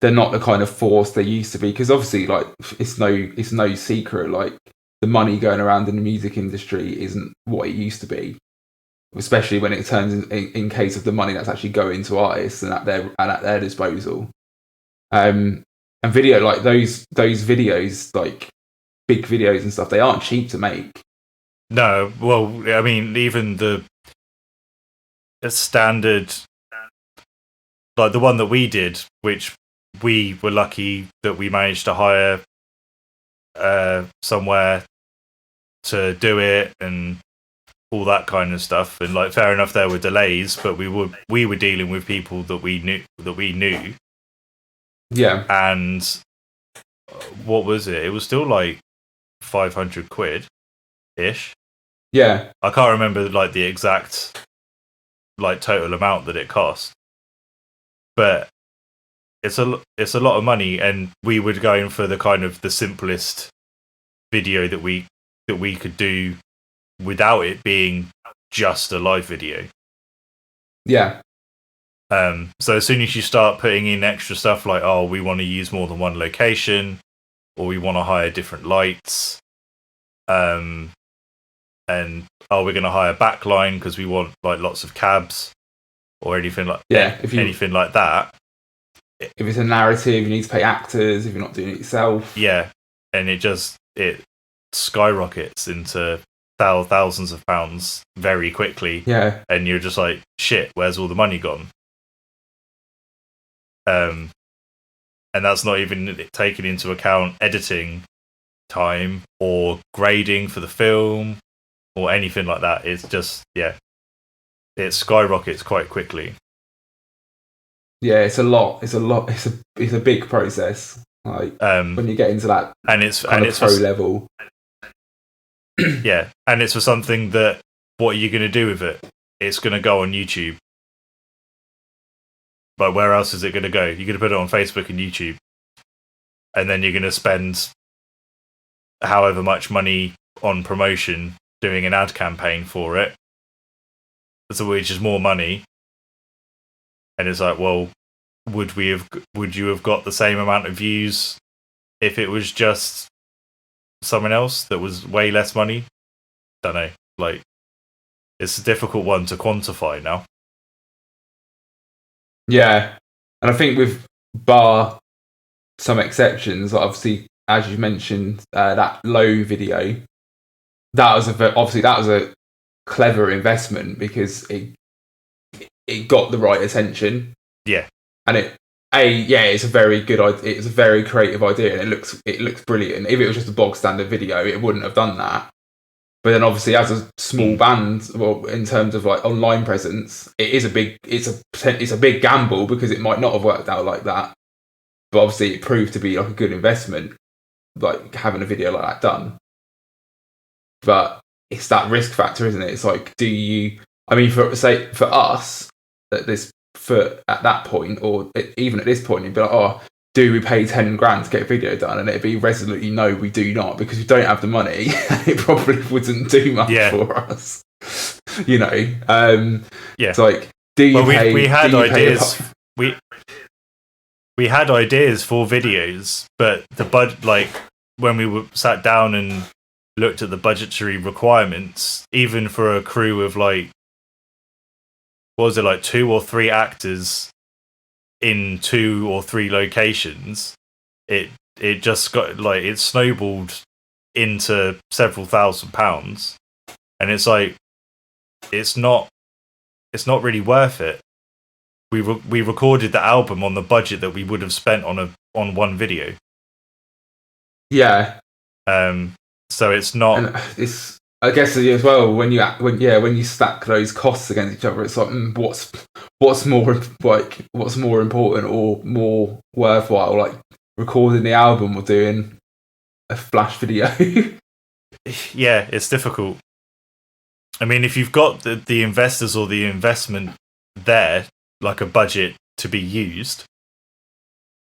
they're not the kind of force they used to be. Because obviously, like, it's no secret, like, the money going around in the music industry isn't what it used to be, especially when it turns in case of the money that's actually going to artists and at their disposal. And video, like those videos, like big videos and stuff, they aren't cheap to make. No, well, I mean, even the standard, like the one that we did, which we were lucky that we managed to hire somewhere to do it and all that kind of stuff. And like, fair enough, there were delays, but we were dealing with people that we knew. Yeah. And what was it? It was still like 500 quid ish. Yeah. I can't remember like the exact like total amount that it cost, but it's a lot of money, and we were going for the kind of the simplest video that we could do without it being just a live video. Yeah. So as soon as you start putting in extra stuff like, oh, we want to use more than one location, or we want to hire different lights, and we're going to hire backline because we want like lots of cabs or anything like anything like that. If it's a narrative, you need to pay actors if you're not doing it yourself. Yeah, and it skyrockets into thousands of pounds very quickly. Yeah, and you're just like, shit, where's all the money gone? And that's not even taking into account editing time or grading for the film or anything like that. It's just, yeah, it skyrockets quite quickly. Yeah, it's a lot. It's a big process. Like when you get into that, and it's pro level. Yeah, and it's for something that, what are you going to do with it? It's going to go on YouTube. But where else is it going to go? You're going to put it on Facebook and YouTube, and then you're going to spend however much money on promotion doing an ad campaign for it, so which is more money. And it's like, well, would you have got the same amount of views if it was just someone else that was way less money? Don't know. Like, it's a difficult one to quantify now. Yeah, and I think with bar some exceptions, obviously, as you mentioned, that low video, that was a clever investment because it got the right attention. Yeah, and it's a very good idea. It's a very creative idea, and it looks brilliant. If it was just a bog standard video, it wouldn't have done that. But then, obviously, as a small band, well, in terms of like online presence, it's a big gamble because it might not have worked out like that. But obviously, it proved to be like a good investment, like having a video like that done. But it's that risk factor, isn't it? It's like, for us at that point, or even at this point, you'd be like, oh, do we pay 10 grand to get a video done? And it'd be resolutely no, we do not, because we don't have the money. It probably wouldn't do much for us. You know? It's like, do you pay... We had ideas. We had ideas for videos, but the when we sat down and looked at the budgetary requirements, even for a crew of like, what was it, like 2 or 3 actors in 2 or 3 locations, it just got like, it snowballed into several £1,000s, and it's like, it's not really worth it. We recorded the album on the budget that we would have spent on one video. Yeah. So it's not. And it's, I guess as well, when you stack those costs against each other, it's like what's more important or more worthwhile, like recording the album or doing a flash video? Yeah, it's difficult. I mean, if you've got the investors or the investment there, like a budget to be used,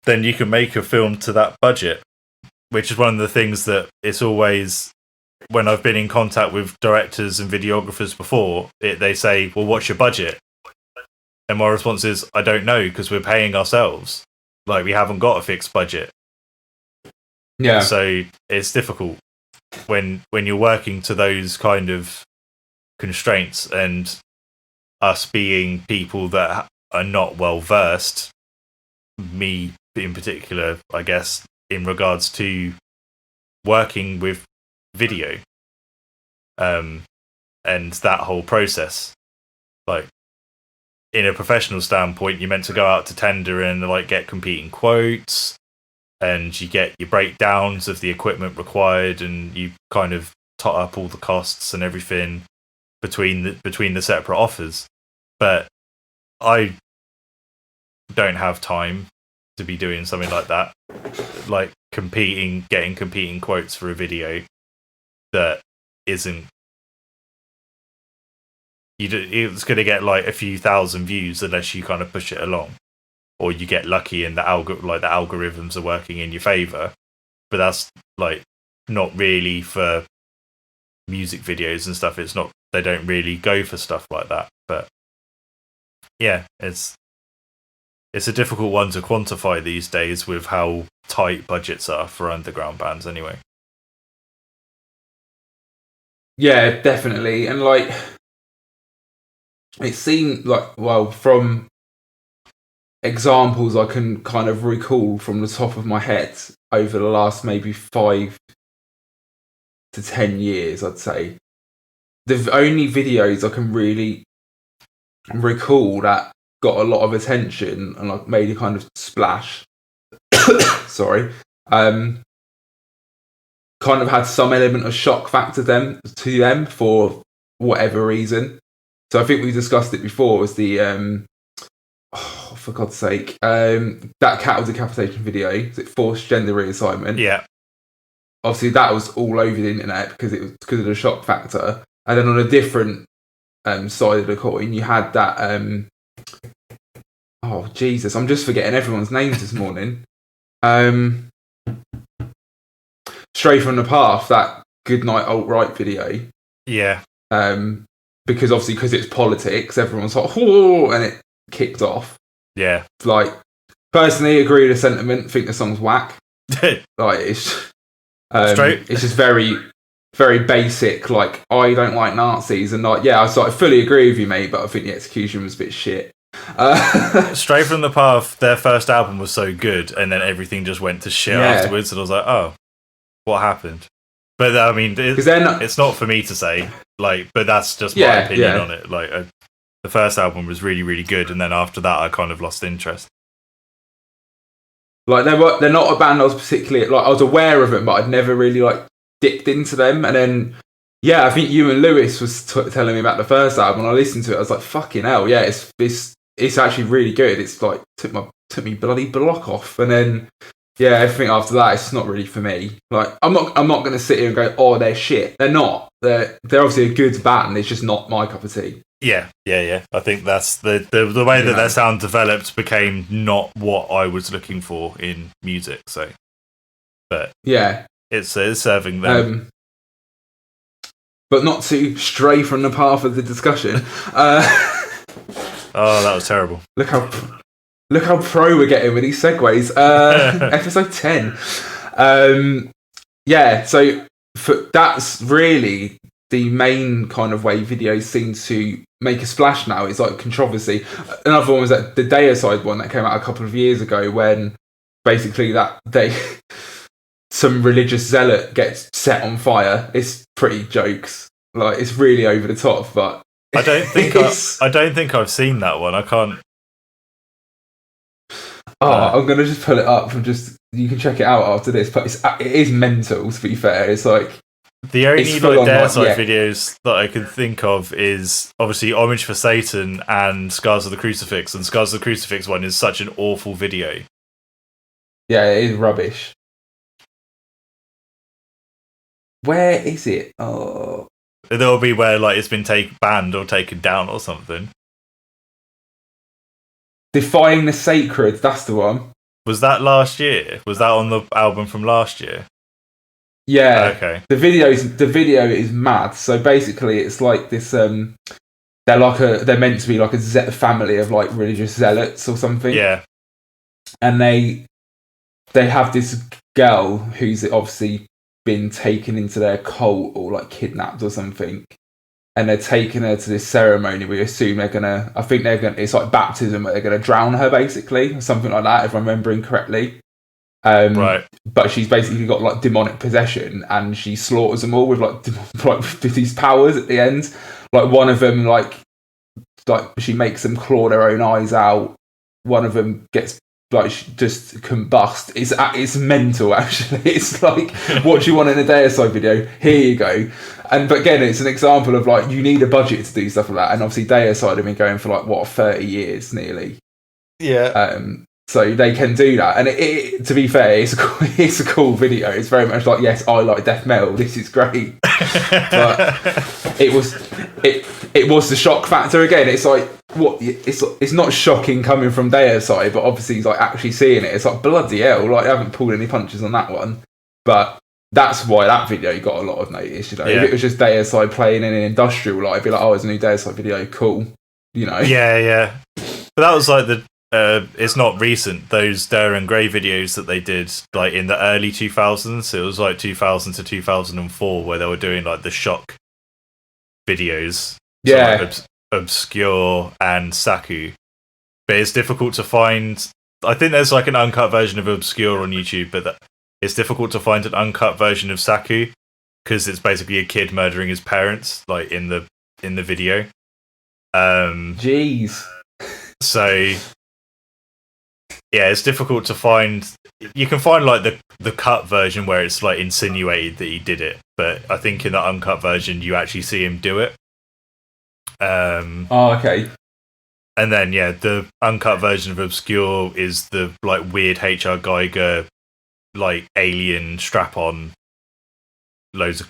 then you can make a film to that budget, which is one of the things that it's always, when I've been in contact with directors and videographers before, they say, well, what's your budget? And my response is, I don't know, because we're paying ourselves. Like, we haven't got a fixed budget. Yeah. So it's difficult when you're working to those kind of constraints, and us being people that are not well versed, me in particular, I guess, in regards to working with video, and that whole process. Like, in a professional standpoint, you're meant to go out to tender and like get competing quotes, and you get your breakdowns of the equipment required, and you kind of tot up all the costs and everything between the separate offers. But I don't have time to be doing something like that, like getting competing quotes for a video that isn't. It's going to get like a few thousand views unless you kind of push it along, or you get lucky and the algorithms are working in your favor. But that's like not really for music videos and stuff. It's not. They don't really go for stuff like that. But yeah, it's a difficult one to quantify these days with how tight budgets are for underground bands anyway. Yeah, definitely. And like, it seemed like, well, from examples I can kind of recall from the top of my head over the last maybe 5 to 10 years, I'd say, the only videos I can really recall that got a lot of attention and like made a kind of splash sorry, kind of had some element of shock factor to them for whatever reason. So I think we discussed it before, was the for God's sake, that cattle decapitation video, is it forced gender reassignment? Yeah. Obviously that was all over the internet because of the shock factor. And then on a different side of the coin, you had that oh Jesus, I'm just forgetting everyone's names this morning. Stray from the Path, that Goodnight Alt-Right video. Yeah. Because it's politics, everyone's like, oh, and it kicked off. Yeah. Like, personally, agree with the sentiment, think the song's whack. Like, it's just very, very basic, like, I don't like Nazis, and like, yeah, I fully agree with you, mate, but I think the execution was a bit shit. Stray from the Path, their first album was so good, and then everything just went to shit afterwards, and I was like, oh, what happened? But I mean, it's not for me to say, like, but that's just my opinion on it. Like, the first album was really, really good, and then after that, I kind of lost interest. Like, they're not a band I was particularly, like, I was aware of them, but I'd never really like dipped into them. And then, yeah, I think you and Lewis was telling me about the first album, and I listened to it. I was like, fucking hell, yeah, it's actually really good. It's like took me bloody block off, and then yeah, everything after that, it's not really for me. Like, I'm not going to sit here and go, oh, they're shit. They're not. They're obviously a good band. It's just not my cup of tea. Yeah. I think that's the way that their sound developed became not what I was looking for in music. So, but yeah, it's serving them. But not to stray from the path of the discussion. Oh, that was terrible. Look how pro we're getting with these segues. Episode 10. Yeah, so that's really the main kind of way videos seem to make a splash now. It's like controversy. Another one was that the Deicide one that came out a couple of years ago, when basically some religious zealot gets set on fire. It's pretty jokes. Like, it's really over the top, but I don't think I've seen that one. I can't. I'm gonna just pull it up and you can check it out after this. But it is mental. To be fair, it's like the only Deicide videos that I can think of is obviously Homage for Satan and Scars of the Crucifix, and Scars of the Crucifix one is such an awful video. Yeah, it is rubbish. Where is it? Oh, there'll be where like it's been banned or taken down or something. Defying the Sacred, that's the one. Was that last year? Was that on the album from last year? Yeah. Okay. The video is mad. So basically, it's like this. They're meant to be like a family of like religious zealots or something. Yeah. And they have this girl who's obviously been taken into their cult or like kidnapped or something. And they're taking her to this ceremony. We assume it's like baptism, but they're going to drown her, basically, or something like that, if I'm remembering correctly. Right. But she's basically got like demonic possession, and she slaughters them all with with these powers at the end. Like, one of them, like she makes them claw their own eyes out. One of them gets just combust. It's mental, actually. It's like, what do you want in a Deicide video? Here you go. But again, it's an example of like, you need a budget to do stuff like that. And obviously Deicide have been going for like 30 years nearly. Yeah. So they can do that. And it to be fair, it's a cool video. It's very much like, yes, I like death metal. This is great. But it was the shock factor again. It's like, what? It's not shocking coming from Deicide, but obviously like actually seeing it, it's like, bloody hell. Like, I haven't pulled any punches on that one. But that's why that video got a lot of notice. Yeah. If it was just Deicide playing in an industrial, like, I'd be like, oh, it's a new Deicide video, cool. Yeah. But that was like it's not recent, those Dare and Grey videos that they did like in the early 2000s. It was like 2000 to 2004 where they were doing like the shock videos. Yeah. So, like, Obscure and Saku. But it's difficult to find. I think there's like an uncut version of Obscure on YouTube, but it's difficult to find an uncut version of Saku because it's basically a kid murdering his parents, like in the video. Jeez. So yeah, it's difficult to find. You can find like the cut version where it's like insinuated that he did it, but I think in the uncut version you actually see him do it. Okay. And then the uncut version of Obscure is the like weird H.R. Geiger like alien strap on, loads of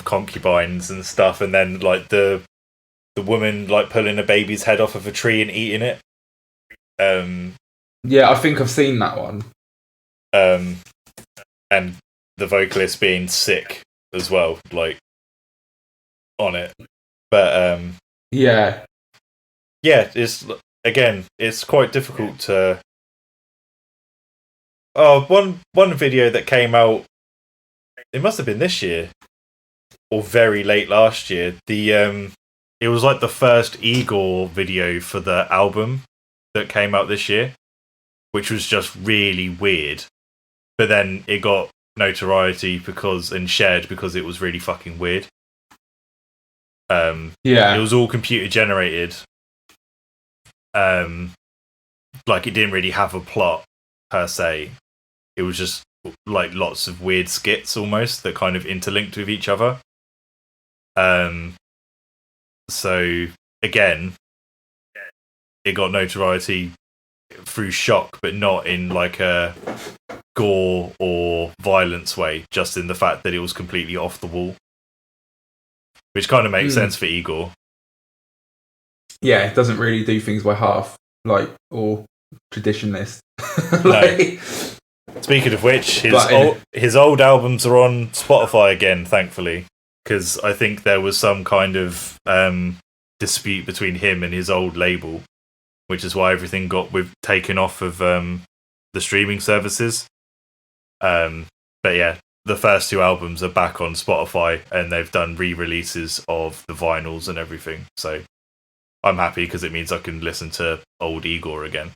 concubines and stuff, and then like the woman like pulling a baby's head off of a tree and eating it. Yeah, I think I've seen that one. And the vocalist being sick as well, like on it. But yeah, it's quite difficult to. Oh, one video that came out, it must have been this year or very late last year. It was like the first Igor video for the album that came out this year, which was just really weird. But then it got notoriety and shared because it was really fucking weird. It was all computer generated. Like, it didn't really have a plot per se. It was just like lots of weird skits almost that kind of interlinked with each other. So again, it got notoriety through shock, but not in like a gore or violence way, just in the fact that it was completely off the wall. Which kind of makes sense for Igor. Yeah, it doesn't really do things by half, like, or traditionalist. No. Speaking of which, his old albums are on Spotify again, thankfully, because I think there was some kind of dispute between him and his old label, which is why everything got taken off of the streaming services. But yeah, the first two albums are back on Spotify, and they've done re-releases of the vinyls and everything. So I'm happy because it means I can listen to old Igor again.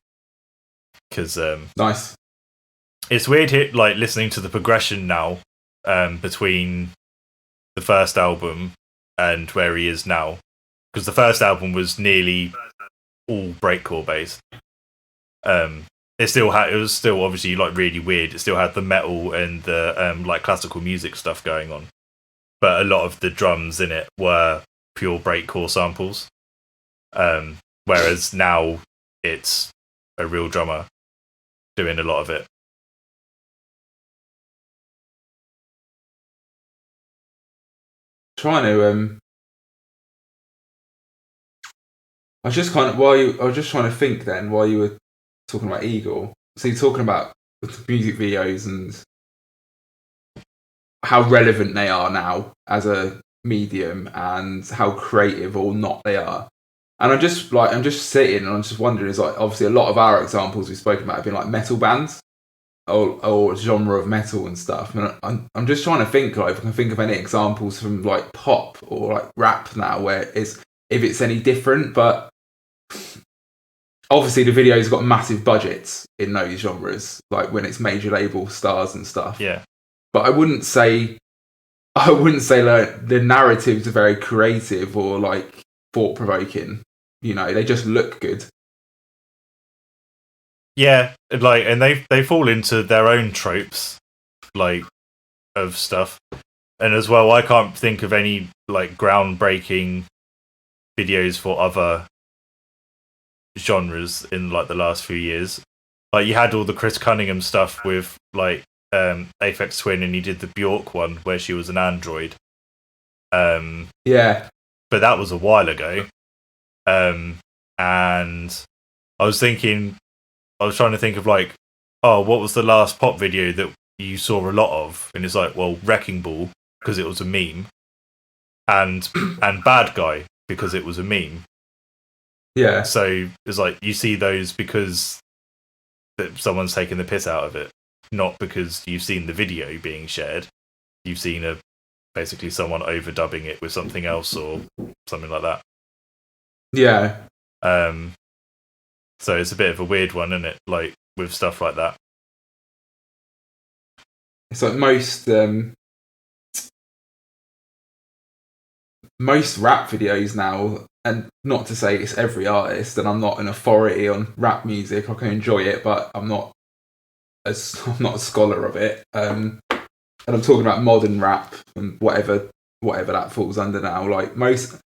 Because nice. It's weird like listening to the progression now between the first album and where he is now. Because the first album was nearly all breakcore based. It was still obviously like really weird. It still had the metal and the like classical music stuff going on, but a lot of the drums in it were pure breakcore samples. Whereas now it's a real drummer doing a lot of it. Trying to I was just trying to think then while you were talking about Igor. So you're talking about music videos and how relevant they are now as a medium and how creative or not they are. And I'm just sitting and I'm just wondering, is like obviously a lot of our examples we've spoken about have been like metal bands or genre of metal and stuff. And I'm just trying to think like if I can think of any examples from like pop or like rap now where if it's any different, but obviously the videos got massive budgets in those genres, like when it's major label stars and stuff. Yeah. But I wouldn't say like the narratives are very creative or like thought provoking. You know, they just look good. Yeah, like, and they fall into their own tropes, like, of stuff. And as well, I can't think of any like groundbreaking videos for other genres in like the last few years. Like you had all the Chris Cunningham stuff with like Aphex Twin, and he did the Bjork one where she was an android. Yeah, but that was a while ago. And I was trying to think of like, oh, what was the last pop video that you saw a lot of? And it's like, well, Wrecking Ball because it was a meme, and Bad Guy because it was a meme. Yeah. So it's like you see those because that someone's taking the piss out of it, not because you've seen the video being shared. You've seen basically someone overdubbing it with something else or something like that. Yeah. So it's a bit of a weird one, isn't it? Like with stuff like that. It's like most rap videos now, and not to say it's every artist, and I'm not an authority on rap music. I can enjoy it, but I'm not a scholar of it. And I'm talking about modern rap and whatever that falls under now. Like most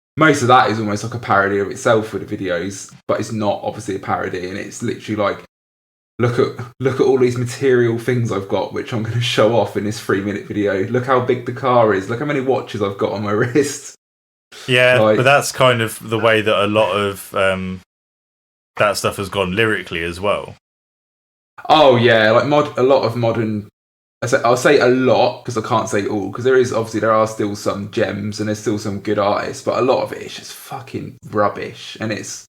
of that is almost like a parody of itself with the videos, but it's not obviously a parody, and it's literally like look at all these material things I've got, which I'm going to show off in this 3-minute video. Look how big the car is. Look how many watches I've got on my wrist. Yeah, like, but that's kind of the way that a lot of that stuff has gone lyrically as well. Oh yeah, like a lot of modern. I'll say a lot because I can't say all, because there are still some gems and there's still some good artists, but a lot of it is just fucking rubbish, and it's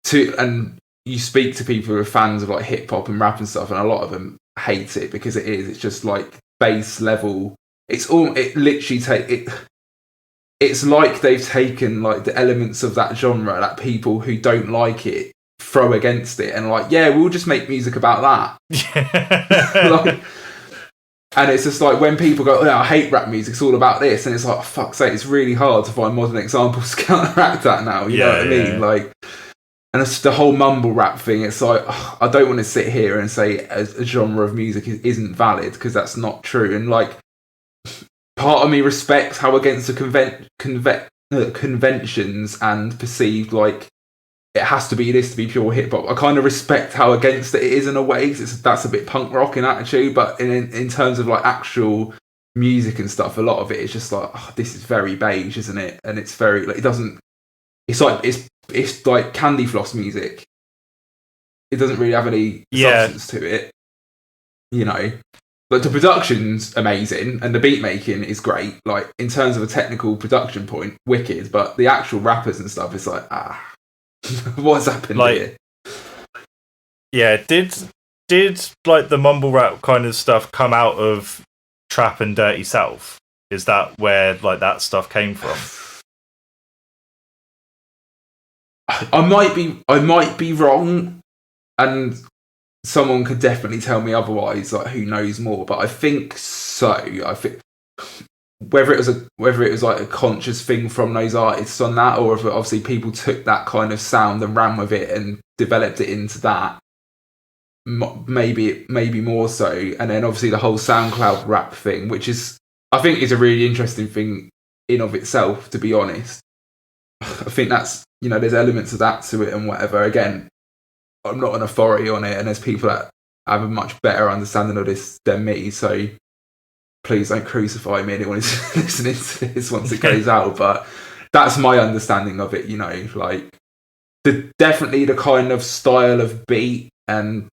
too. And you speak to people who are fans of like hip hop and rap and stuff, and a lot of them hate it because it's just like base level. It's like they've taken like the elements of that genre that people who don't like it throw against it, and like, yeah, we'll just make music about that. Like, and it's just like when people go, oh, I hate rap music, it's all about this, and it's like, oh, fuck's sake, it's really hard to find modern examples to counteract that now. You know what I mean? Yeah. Like, and it's the whole mumble rap thing. It's like, oh, I don't want to sit here and say a genre of music isn't valid, because that's not true. And like, part of me respects how against the conventions and perceived like it has to be this to be pure hip hop. I kind of respect how against it is in a way. That's a bit punk rock in attitude, but in terms of like actual music and stuff, a lot of it is just like, oh, this is very beige, isn't it? And it's very like, it doesn't. It's like candy floss music. It doesn't really have any substance to it, you know. But the production's amazing and the beat making is great. Like in terms of a technical production point, wicked. But the actual rappers and stuff is like, what's happened here? Yeah, did like the mumble rap kind of stuff come out of trap and dirty south? Is that where like that stuff came from? I might be wrong, and someone could definitely tell me otherwise. Like, who knows more? But I think so. I think whether it was like a conscious thing from those artists on that, or if obviously people took that kind of sound and ran with it and developed it into that. Maybe more so, and then obviously the whole SoundCloud rap thing, which I think is a really interesting thing in of itself. To be honest, I think that's, there's elements of that to it and whatever. Again, I'm not an authority on it, and there's people that have a much better understanding of this than me. So please don't crucify me, anyone who's listening to this once it goes out. But that's my understanding of it. Like definitely the kind of style of beat and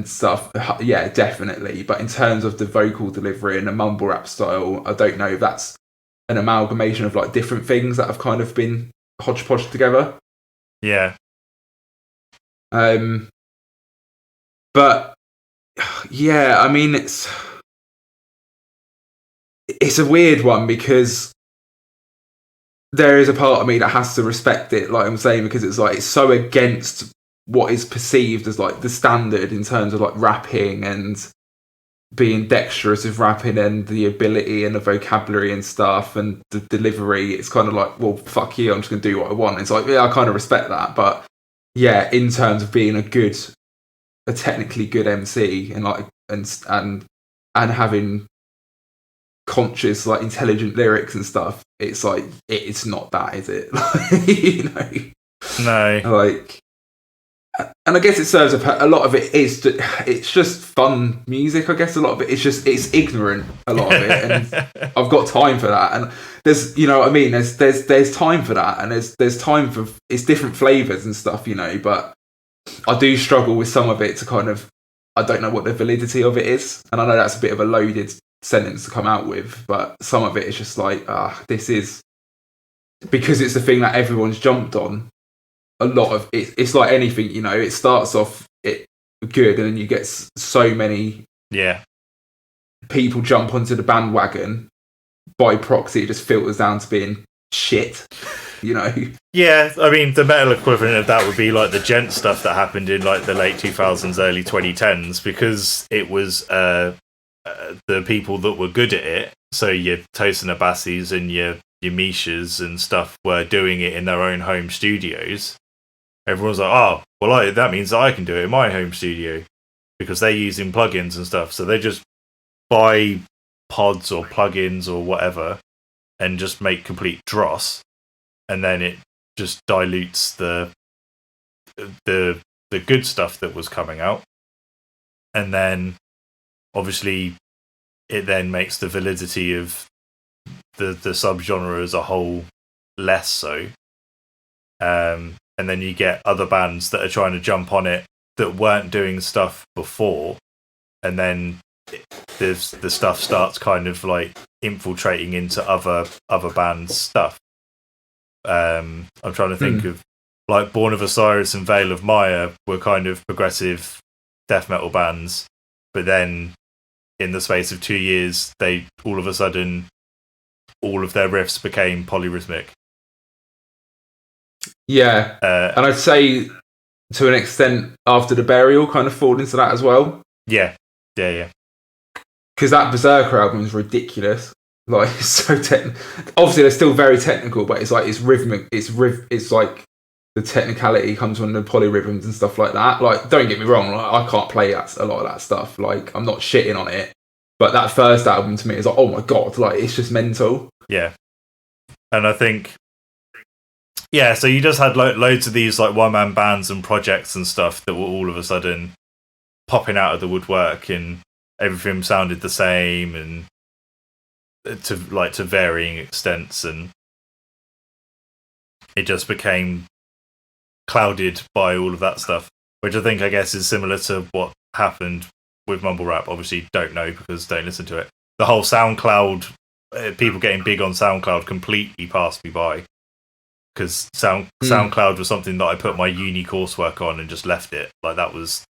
stuff, yeah, definitely. But in terms of the vocal delivery and the mumble rap style, I don't know if that's an amalgamation of like different things that have kind of been hodgepodge together. Yeah. But yeah, I mean, it's a weird one because there is a part of me that has to respect it, like I'm saying, because it's like it's so against what is perceived as like the standard in terms of like rapping and being dexterous with rapping and the ability and the vocabulary and stuff and the delivery. It's kind of like, well, fuck you, I'm just gonna do what I want. It's like, yeah, I kind of respect that, but yeah, in terms of being a technically good MC and like and having conscious, like intelligent lyrics and stuff, it's like it's not that, is it? No. Like, and I guess it serves a lot of it is it's just fun music. I guess a lot of it is just it's ignorant. A lot of it, and I've got time for that. And there's, what I mean. There's time for that, and there's time for it's different flavors and stuff. But I do struggle with some of it to kind of, I don't know what the validity of it is, and I know that's a bit of a loaded sentence to come out with, but some of it is just like, this is because it's the thing that everyone's jumped on. A lot of it, it's like anything, it starts off good, and then you get so many people jump onto the bandwagon. By proxy, it just filters down to being shit. Yeah, I mean, the metal equivalent of that would be like the gent stuff that happened in like the late 2000s, early 2010s, because it was the people that were good at it. So your Tosin Abassis and your Mishas and stuff were doing it in their own home studios. Everyone's like, oh, well, that means I can do it in my home studio, because they're using plugins and stuff. So they just buy pods or plugins or whatever and just make complete dross, and then it just dilutes the good stuff that was coming out. And then obviously it then makes the validity of the subgenre as a whole less so. And then you get other bands that are trying to jump on it that weren't doing stuff before, and then the stuff starts kind of like infiltrating into other bands' stuff. I'm trying to think of like Born of Osiris and Veil of Maya were kind of progressive death metal bands, but then in the space of 2 years, they all of a sudden all of their riffs became polyrhythmic. Yeah, and I'd say to an extent, After the Burial kind of fall into that as well. Yeah. Because that Berserker album is ridiculous. Like, it's so obviously they're still very technical, but it's like it's rhythmic. It's like the technicality comes from the polyrhythms and stuff like that. Like, don't get me wrong, like, I can't play a lot of that stuff. Like, I'm not shitting on it, but that first album to me is like, oh my god, like it's just mental. Yeah, and I think. Yeah, so you just had loads of these like one-man bands and projects and stuff that were all of a sudden popping out of the woodwork, and everything sounded the same, and to varying extents, and it just became clouded by all of that stuff, which I guess is similar to what happened with mumble rap. Obviously, don't know because don't listen to it. The whole SoundCloud, people getting big on SoundCloud completely passed me by. Because SoundCloud was something that I put my uni coursework on and just left it. Like, that was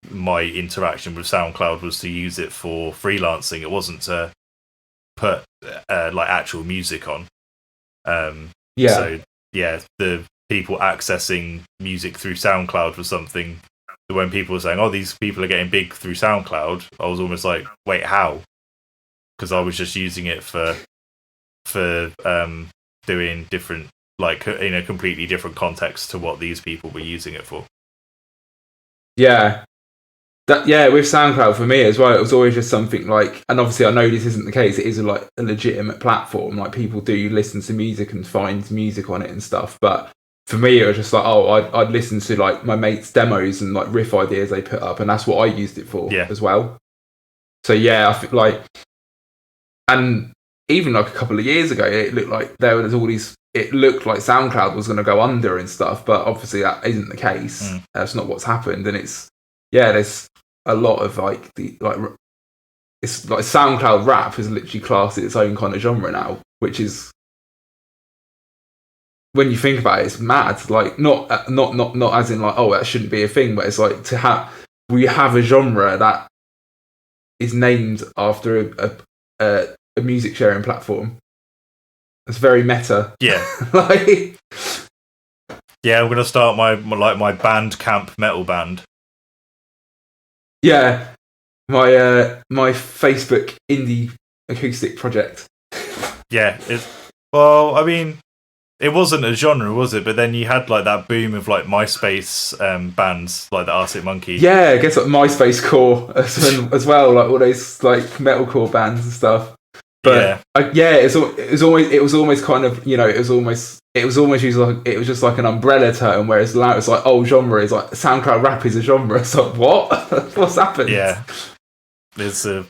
my interaction with SoundCloud, was to use it for freelancing. It wasn't to put like actual music on. Yeah. So yeah, the people accessing music through SoundCloud was something that when people were saying, "Oh, these people are getting big through SoundCloud," I was almost like, "Wait, how?" Because I was just using it for doing different, like in a completely different context to what these people were using it for. Yeah. With SoundCloud for me as well, it was always just something like, and obviously I know this isn't the case, it is like a legitimate platform, like people do listen to music and find music on it and stuff, but for me it was just like, I'd listen to like my mates' demos and like riff ideas they put up, and that's what I used it for as well. So yeah, I think like, and even like a couple of years ago, it looked like there was all these, it looked like SoundCloud was going to go under and stuff, but obviously that isn't the case. That's not what's happened, and there's a lot of like it's like SoundCloud rap is literally classed its own kind of genre now, which is, when you think about it, it's mad. Like not as in like, oh, that shouldn't be a thing, but it's like we have a genre that is named after a music sharing platform. It's very meta. Yeah. Like, yeah, I'm gonna start my Bandcamp metal band. Yeah, my Facebook indie acoustic project. Yeah, well, I mean, it wasn't a genre, was it? But then you had like that boom of like MySpace bands, like the Arctic Monkey. Yeah, I guess like MySpace core as well, like all those like metalcore bands and stuff. But it was almost kind of, you know, it was almost used like, it was just like an umbrella term, whereas now it's like, oh, genre is like SoundCloud rap is a genre. It's like, what? What's happened? Yeah, it's a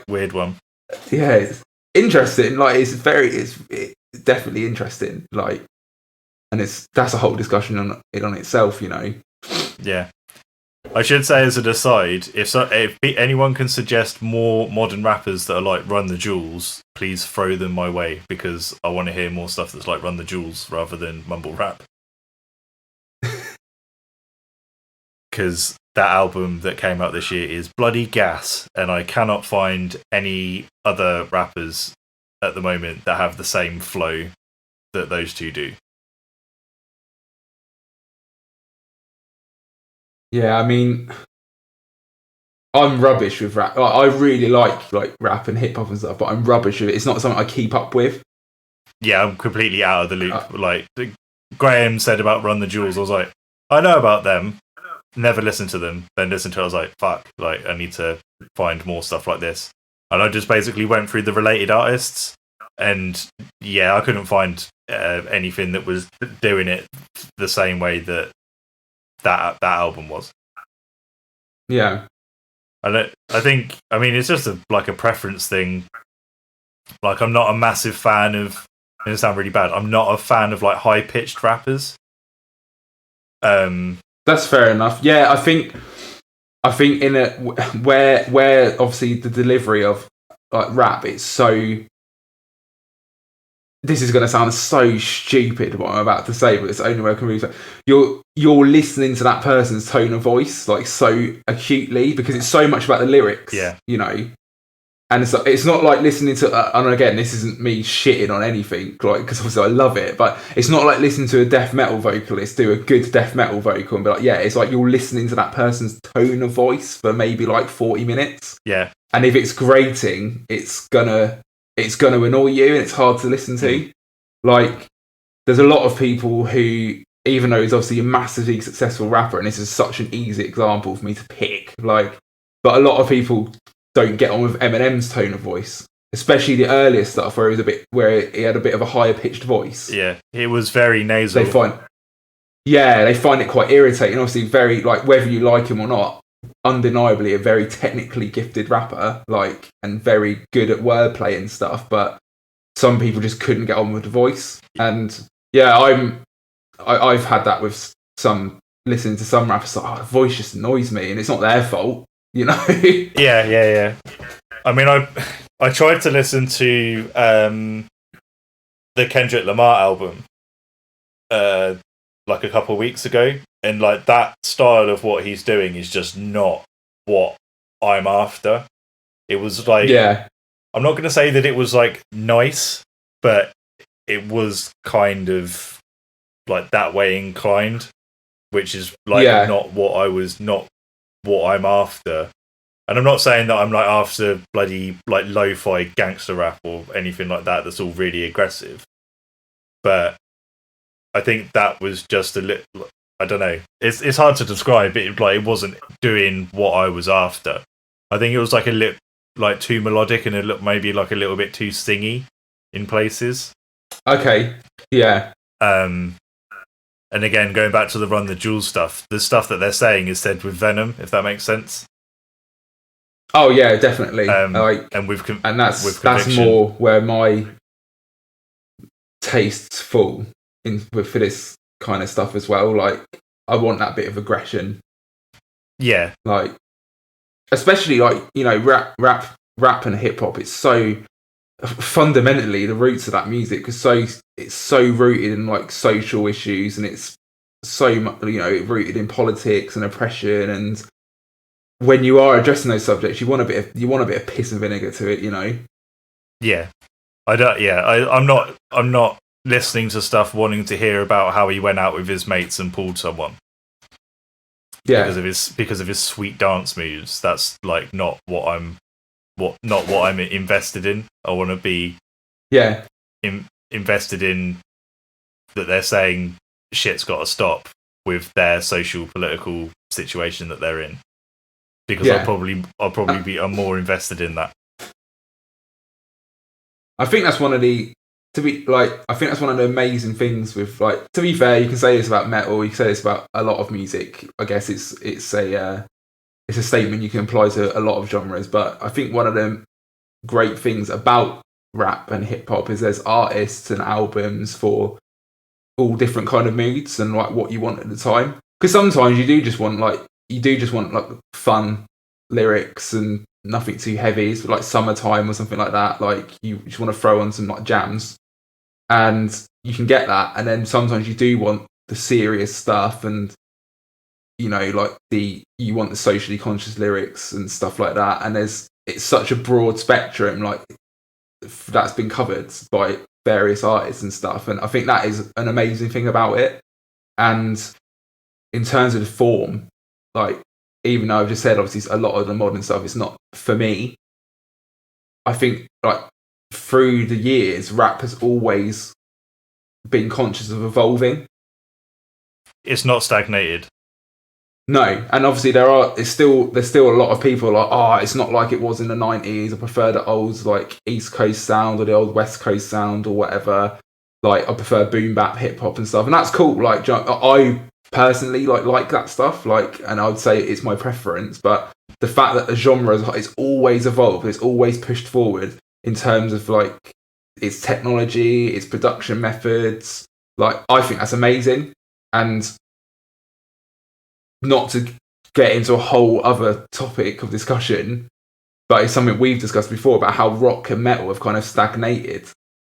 weird one. Yeah, it's interesting. Like it's definitely interesting. Like, and that's a whole discussion on itself, you know. Yeah. I should say as an aside, if anyone can suggest more modern rappers that are like Run the Jewels, please throw them my way, because I want to hear more stuff that's like Run the Jewels rather than mumble rap. Because that album that came out this year is bloody gas, and I cannot find any other rappers at the moment that have the same flow that those two do. Yeah, I mean, I'm rubbish with rap. I really like rap and hip hop and stuff, but I'm rubbish with it. It's not something I keep up with. Yeah, I'm completely out of the loop. Like Graham said about Run the Jewels, I was like, I know about them, never listened to them. Then listened to it, I was like, fuck, like I need to find more stuff like this. And I just basically went through the related artists, and yeah, I couldn't find anything that was doing it the same way that album was. Yeah. I think, I mean, it's just like a preference thing. Like, I'm not a massive fan of, and it sounds really bad, I'm not a fan of like high pitched rappers. That's fair enough. Yeah, I think in a where obviously the delivery of like rap, it's so. This is going to sound so stupid what I'm about to say, but it's the only way I can really say. You're listening to that person's tone of voice like so acutely, because it's so much about the lyrics. Yeah, you know. And it's not like listening to, and again, this isn't me shitting on anything, like, because obviously I love it, but it's not like listening to a death metal vocalist do a good death metal vocal and be like, yeah, it's like you're listening to that person's tone of voice for maybe like 40 minutes. Yeah. And if it's grating, it's gonna annoy you and it's hard to listen to. Like, there's a lot of people who, even though he's obviously a massively successful rapper, and this is such an easy example for me to pick, like, but a lot of people don't get on with Eminem's tone of voice, especially the earlier stuff where he had a bit of a higher pitched voice. Yeah, it was very nasal. They find it quite irritating. Obviously, very, like, whether you like him or not, undeniably a very technically gifted rapper, like, and very good at wordplay and stuff. But some people just couldn't get on with the voice, and yeah, I've had that with listening to some rappers. Like, oh, the voice just annoys me, and it's not their fault. You know? Yeah. I mean, I tried to listen to the Kendrick Lamar album like a couple of weeks ago, and like that style of what he's doing is just not what I'm after. It was like, yeah, I'm not going to say that it was like nice, but it was kind of like that way inclined, which is like not what I'm after. And I'm not saying that I'm like after bloody like lo-fi gangster rap or anything like that. That's all really aggressive. But I think that was just a little. I don't know. It's hard to describe. It like it wasn't doing what I was after. I think it was like a little like too melodic and maybe like a little bit too singy in places. Okay. Yeah. And again, going back to the Run the Jewels stuff, the stuff that they're saying is said with venom, if that makes sense. Oh yeah, definitely. And that's more where my tastes fall for this kind of stuff as well. Like, I want that bit of aggression. Yeah. Like, especially like, you know, rap and hip hop. It's so fundamentally the roots of that music because it's so rooted in like social issues, and it's so much, you know, rooted in politics and oppression. And when you are addressing those subjects, you want a bit of piss and vinegar to it, you know. Yeah, I'm not listening to stuff wanting to hear about how he went out with his mates and pulled someone. Yeah, because of his sweet dance moves. That's like not what I'm invested in. I want to be invested in that they're saying shit's got to stop with their social political situation that they're in. Because I'll probably be more invested in that. I think that's one of the amazing things with, like, to be fair, you can say this about metal, you can say this about a lot of music. I guess it's a statement you can apply to a lot of genres, but I think one of the great things about rap and hip hop is there's artists and albums for all different kind of moods and like what you want at the time. Because sometimes you do just want fun lyrics and nothing too heavy. It's like Summertime or something like that. Like, you just want to throw on some like jams, and you can get that. And then sometimes you do want the serious stuff, and you know, like you want the socially conscious lyrics and stuff like that. And it's such a broad spectrum, like, that's been covered by various artists and stuff. And I think that is an amazing thing about it. And in terms of the form, like, even though I've just said obviously a lot of the modern stuff is not for me, I think like through the years, rap has always been conscious of evolving. It's not stagnated. No, and obviously there's still a lot of people like, oh, it's not like it was in the 90s. I prefer the old like East Coast sound or the old West Coast sound or whatever. Like, I prefer boom bap hip hop and stuff, and that's cool. Like, I personally like that stuff. Like, and I would say it's my preference. But the fact that the genre is always evolved, it's always pushed forward in terms of like its technology, its production methods. Like, I think that's amazing. And not to get into a whole other topic of discussion, but it's something we've discussed before about how rock and metal have kind of stagnated.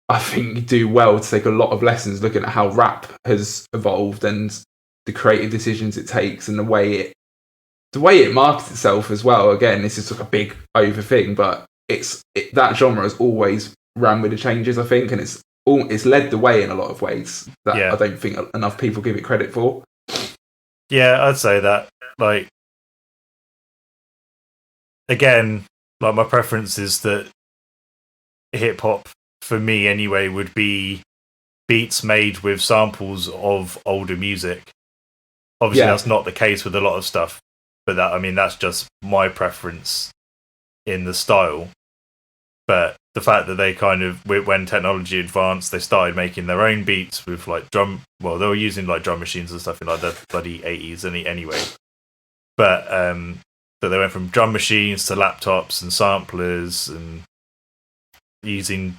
I think you do well to take a lot of lessons looking at how rap has evolved and the creative decisions it takes and the way it markets itself as well. Again, this is like a big over thing, but that genre has always ran with the changes, I think, and it's led the way in a lot of ways that I don't think enough people give it credit for. Yeah, I'd say that. Like, again, like, my preference is that hip hop, for me anyway, would be beats made with samples of older music. Obviously, that's not the case with a lot of stuff, but that's just my preference in the style. But the fact that they kind of, when technology advanced, they started making their own beats with like they were using like drum machines and stuff in like the bloody 80s anyway. But that they went from drum machines to laptops and samplers and using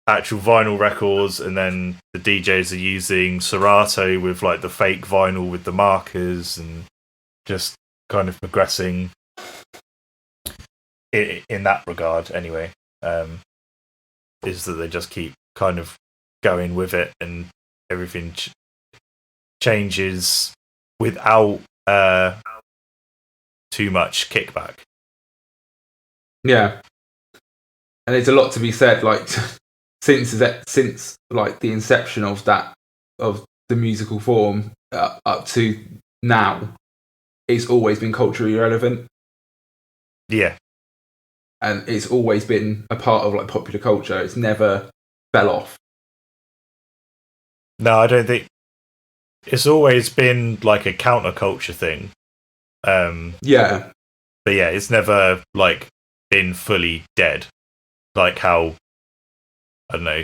actual vinyl records, and then the DJs are using Serato with like the fake vinyl with the markers, and just kind of progressing in that regard anyway. Is that they just keep kind of going with it, and everything changes without too much kickback. Yeah. And there's a lot to be said, like since like the inception of the musical form up to now, it's always been culturally relevant. Yeah. And it's always been a part of like popular culture. It's never fell off. No, I don't think it's always been like a counterculture thing. Yeah. But yeah, it's never like been fully dead. Like how, I don't know,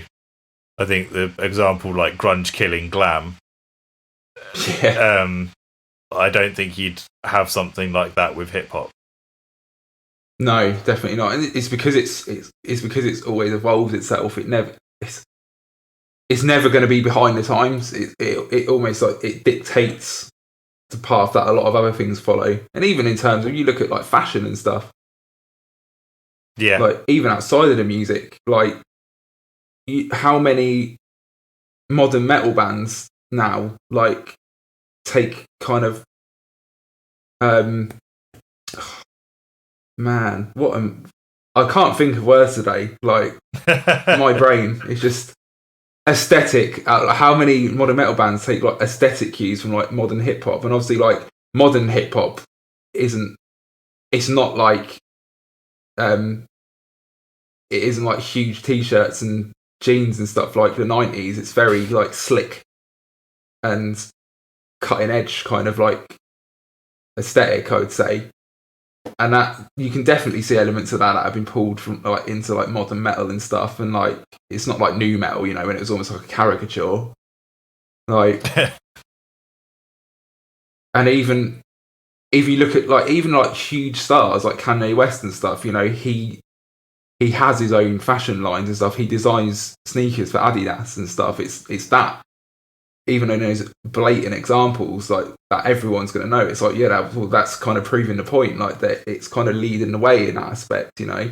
I think the example like grunge killing glam. Yeah. I don't think you'd have something like that with hip hop. No, definitely not. And it's because it's always evolved itself. It's never going to be behind the times. It almost like it dictates the path that a lot of other things follow. And even in terms of, you look at like fashion and stuff. Yeah. Like even outside of the music, like how many modern metal bands now like take kind of man, I can't think of words today. Like my brain is just aesthetic. How many modern metal bands take like aesthetic cues from like modern hip hop? And obviously, like modern hip hop isn't. It's not like it isn't like huge t-shirts and jeans and stuff like the 90s. It's very like slick and cutting edge kind of like aesthetic, I would say. And that you can definitely see elements of that have been pulled from like into like modern metal and stuff. And like it's not like new metal, you know, when it was almost like a caricature. Like, and even if you look at like even like huge stars like Kanye West and stuff, you know, he has his own fashion lines and stuff. He designs sneakers for Adidas and stuff. It's that. Even though there's blatant examples like that, everyone's going to know. It's like, yeah, that's kind of proving the point. Like that, it's kind of leading the way in that aspect, you know.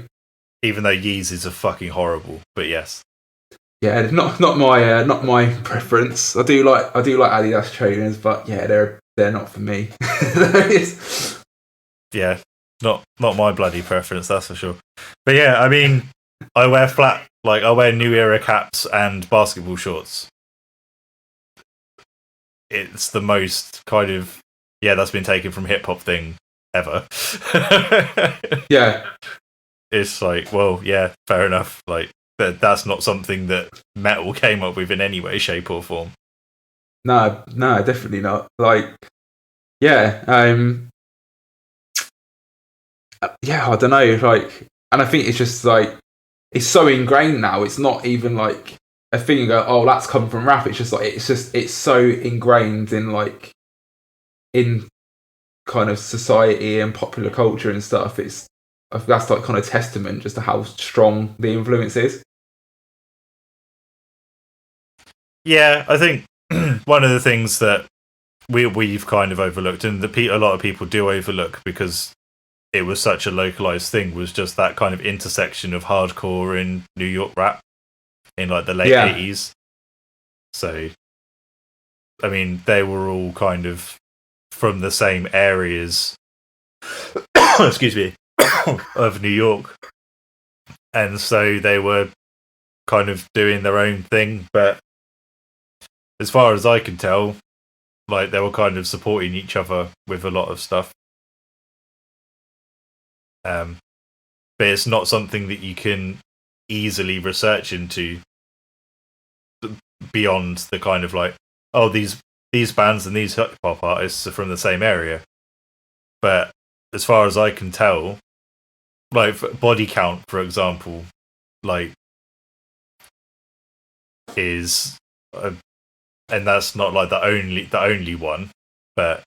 Even though Yeezys are fucking horrible, but yes. Yeah, not my preference. I do like Adidas trainers, but yeah, they're not for me. Yeah, not my bloody preference, that's for sure. But yeah, I mean, I wear New Era caps and basketball shorts. It's the most kind of that's been taken from hip hop thing ever. Yeah, it's like, well, yeah, fair enough. Like that's not something that metal came up with in any way, shape, or form. No, definitely not. Like, yeah, I don't know. Like, and I think it's just like it's so ingrained now. It's not even like a thing you go, oh, that's come from rap. It's just like it's so ingrained in like in kind of society and popular culture and stuff. That's like kind of testament just to how strong the influence is. Yeah, I think one of the things that we've kind of overlooked, and a lot of people do overlook because it was such a localized thing, was just that kind of intersection of hardcore and New York rap in like the late 80s. So, I mean, they were all kind of from the same areas, excuse me, of New York. And so they were kind of doing their own thing. But as far as I can tell, like they were kind of supporting each other with a lot of stuff. But it's not something that you can easily research into beyond the kind of like, oh, these bands and these hip hop artists are from the same area. But as far as I can tell, like Body Count, for example, like is and that's not like the only one, but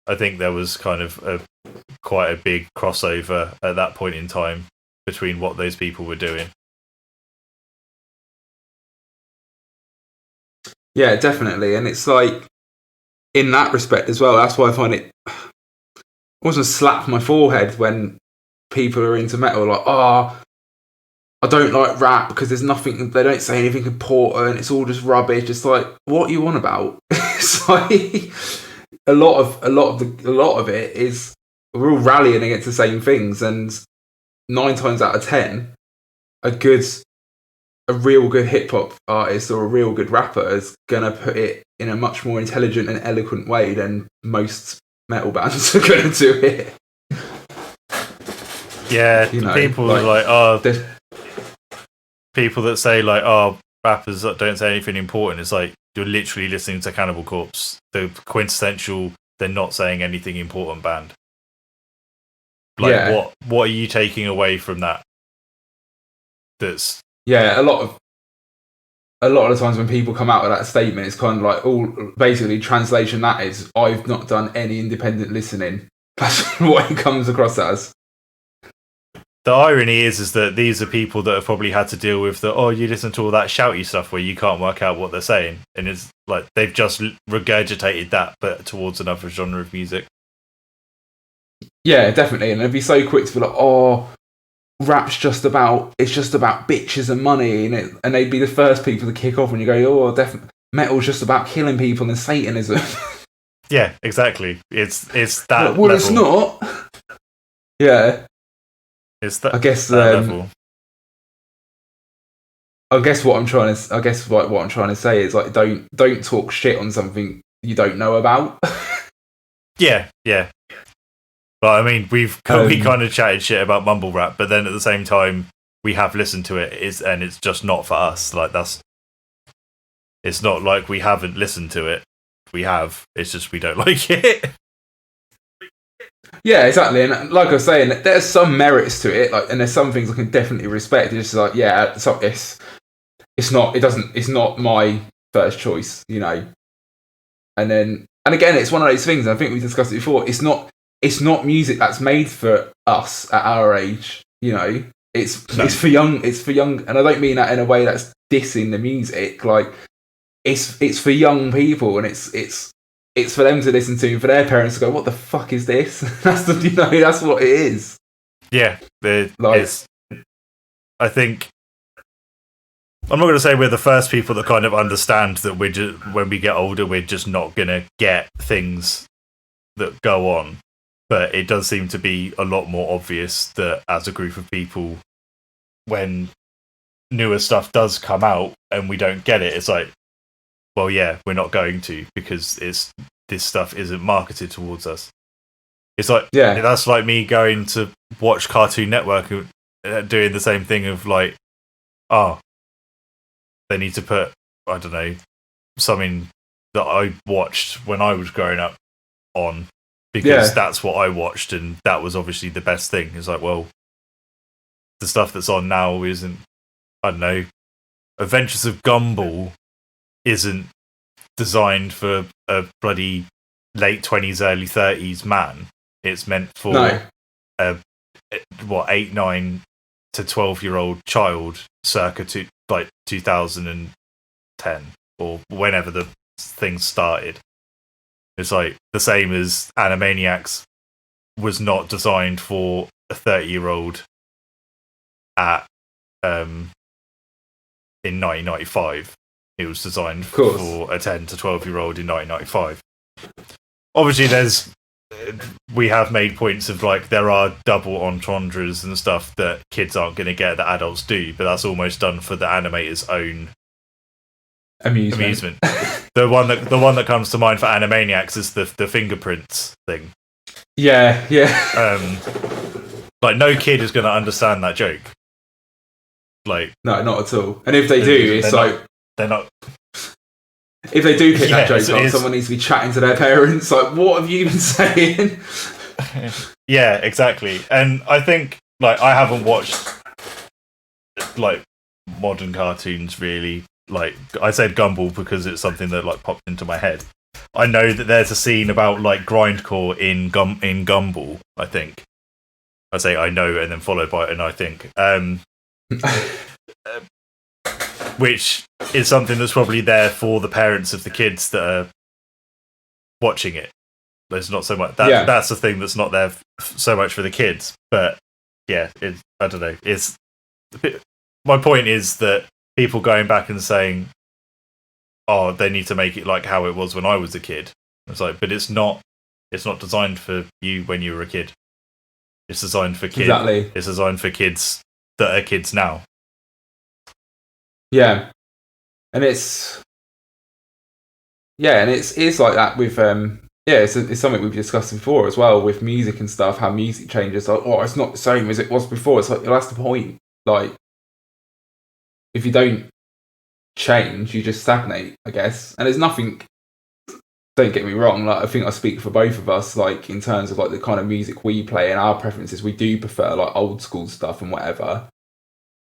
I think there was kind of quite a big crossover at that point in time between what those people were doing. Yeah, definitely. And it's like, in that respect as well, that's why I find it wasn't slap my forehead when people are into metal, like, oh, I don't like rap because they don't say anything important, it's all just rubbish. It's like, what are you on about? It's like a lot of it is we're all rallying against the same things, and 9 times out of 10 a real good hip hop artist or a real good rapper is gonna put it in a much more intelligent and eloquent way than most metal bands are gonna do it. Yeah, people people that say like, oh, rappers don't say anything important. It's like you're literally listening to Cannibal Corpse, the quintessential they're not saying anything important band. Like, what are you taking away from that? That's a lot of the times when people come out with that statement, it's kind of like all basically translation. That is, I've not done any independent listening. That's what it comes across as. The irony is that these are people that have probably had to deal with you listen to all that shouty stuff where you can't work out what they're saying, and it's like they've just regurgitated that, but towards another genre of music. Yeah, definitely, and they'd be so quick to be like, "Oh, rap's just about bitches and money," and they'd be the first people to kick off when you go, "Oh, definitely, metal's just about killing people and Satanism." Yeah, exactly. It's that. Well, level. It's not. Yeah. It's that. I guess that level. I guess what I'm trying to say is like don't talk shit on something you don't know about. Yeah. But I mean, we kind of chatted shit about mumble rap, but then at the same time, we have listened to it, and it's just not for us. Like it's not like we haven't listened to it. We have. It's just we don't like it. Yeah, exactly. And like I was saying, there's some merits to it, like, and there's some things I can definitely respect. It's just like, yeah, it's not my first choice, you know. And again, it's one of those things. I think we discussed it before. It's not music that's made for us at our age, you know. It's for young, and I don't mean that in a way that's dissing the music. Like it's for young people, and it's for them to listen to, and for their parents to go, "What the fuck is this?" That's what it is. Yeah, I think I'm not going to say we're the first people that kind of understand that when we get older, we're just not going to get things that go on. But it does seem to be a lot more obvious that as a group of people, when newer stuff does come out and we don't get it, it's like, well, yeah, we're not going to, because this stuff isn't marketed towards us. It's like, that's like me going to watch Cartoon Network and doing the same thing of like, they need to put, I don't know, something that I watched when I was growing up on, because that's what I watched, and that was obviously the best thing. It's like, well, the stuff that's on now isn't, I don't know, Adventures of Gumball isn't designed for a bloody late 20s, early 30s man. It's meant for a 8, 9 to 12-year-old child circa 2010 or whenever the thing started. It's like the same as Animaniacs was not designed for a 30-year-old in 1995. It was designed for a 10 to 12-year-old in 1995. Obviously, we have made points of like there are double entendres and stuff that kids aren't going to get that adults do, but that's almost done for the animator's own amusement. The one that comes to mind for Animaniacs is the fingerprints thing. Yeah. Like no kid is going to understand that joke. Like no, not at all. And if they do, it's like they're not. If they do pick that joke up, someone needs to be chatting to their parents. Like, what have you been saying? Yeah, exactly. And I think like I haven't watched like modern cartoons really. Like I said Gumball because it's something that like popped into my head. I know that there's a scene about like grindcore in Gumball, I think. I say I know and then followed by and I think. Which is something that's probably there for the parents of the kids that are watching it. There's not so much that's the thing that's not there so much for the kids. But yeah, I don't know. My point is that people going back and saying, "Oh, they need to make it like how it was when I was a kid." It's like, but it's not. It's not designed for you when you were a kid. It's designed for kids. Exactly. It's designed for kids that are kids now. Yeah, and it's like that with it's something we've discussed before as well with music and stuff. How music changes, like, oh, it's not the same as it was before. It's like, well, that's the point. Like, if you don't change, you just stagnate, I guess. And there's nothing. Don't get me wrong. Like, I think I speak for both of us. Like, in terms of like the kind of music we play and our preferences, we do prefer like old school stuff and whatever.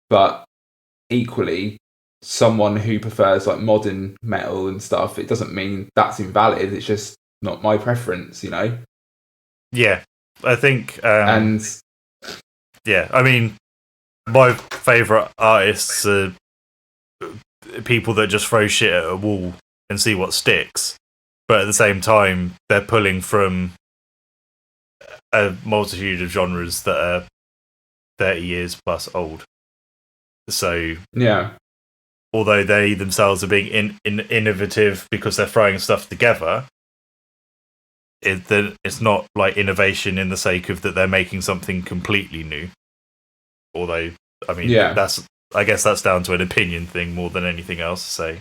But equally, someone who prefers like modern metal and stuff, it doesn't mean that's invalid. It's just not my preference, you know. Yeah, I think, and yeah, I mean, my favourite artists are people that just throw shit at a wall and see what sticks. But at the same time, they're pulling from a multitude of genres that are 30 years plus old. So, yeah, although they themselves are being innovative because they're throwing stuff together, it's not like innovation in the sake of that they're making something completely new. Although, I mean, I guess that's down to an opinion thing more than anything else. So,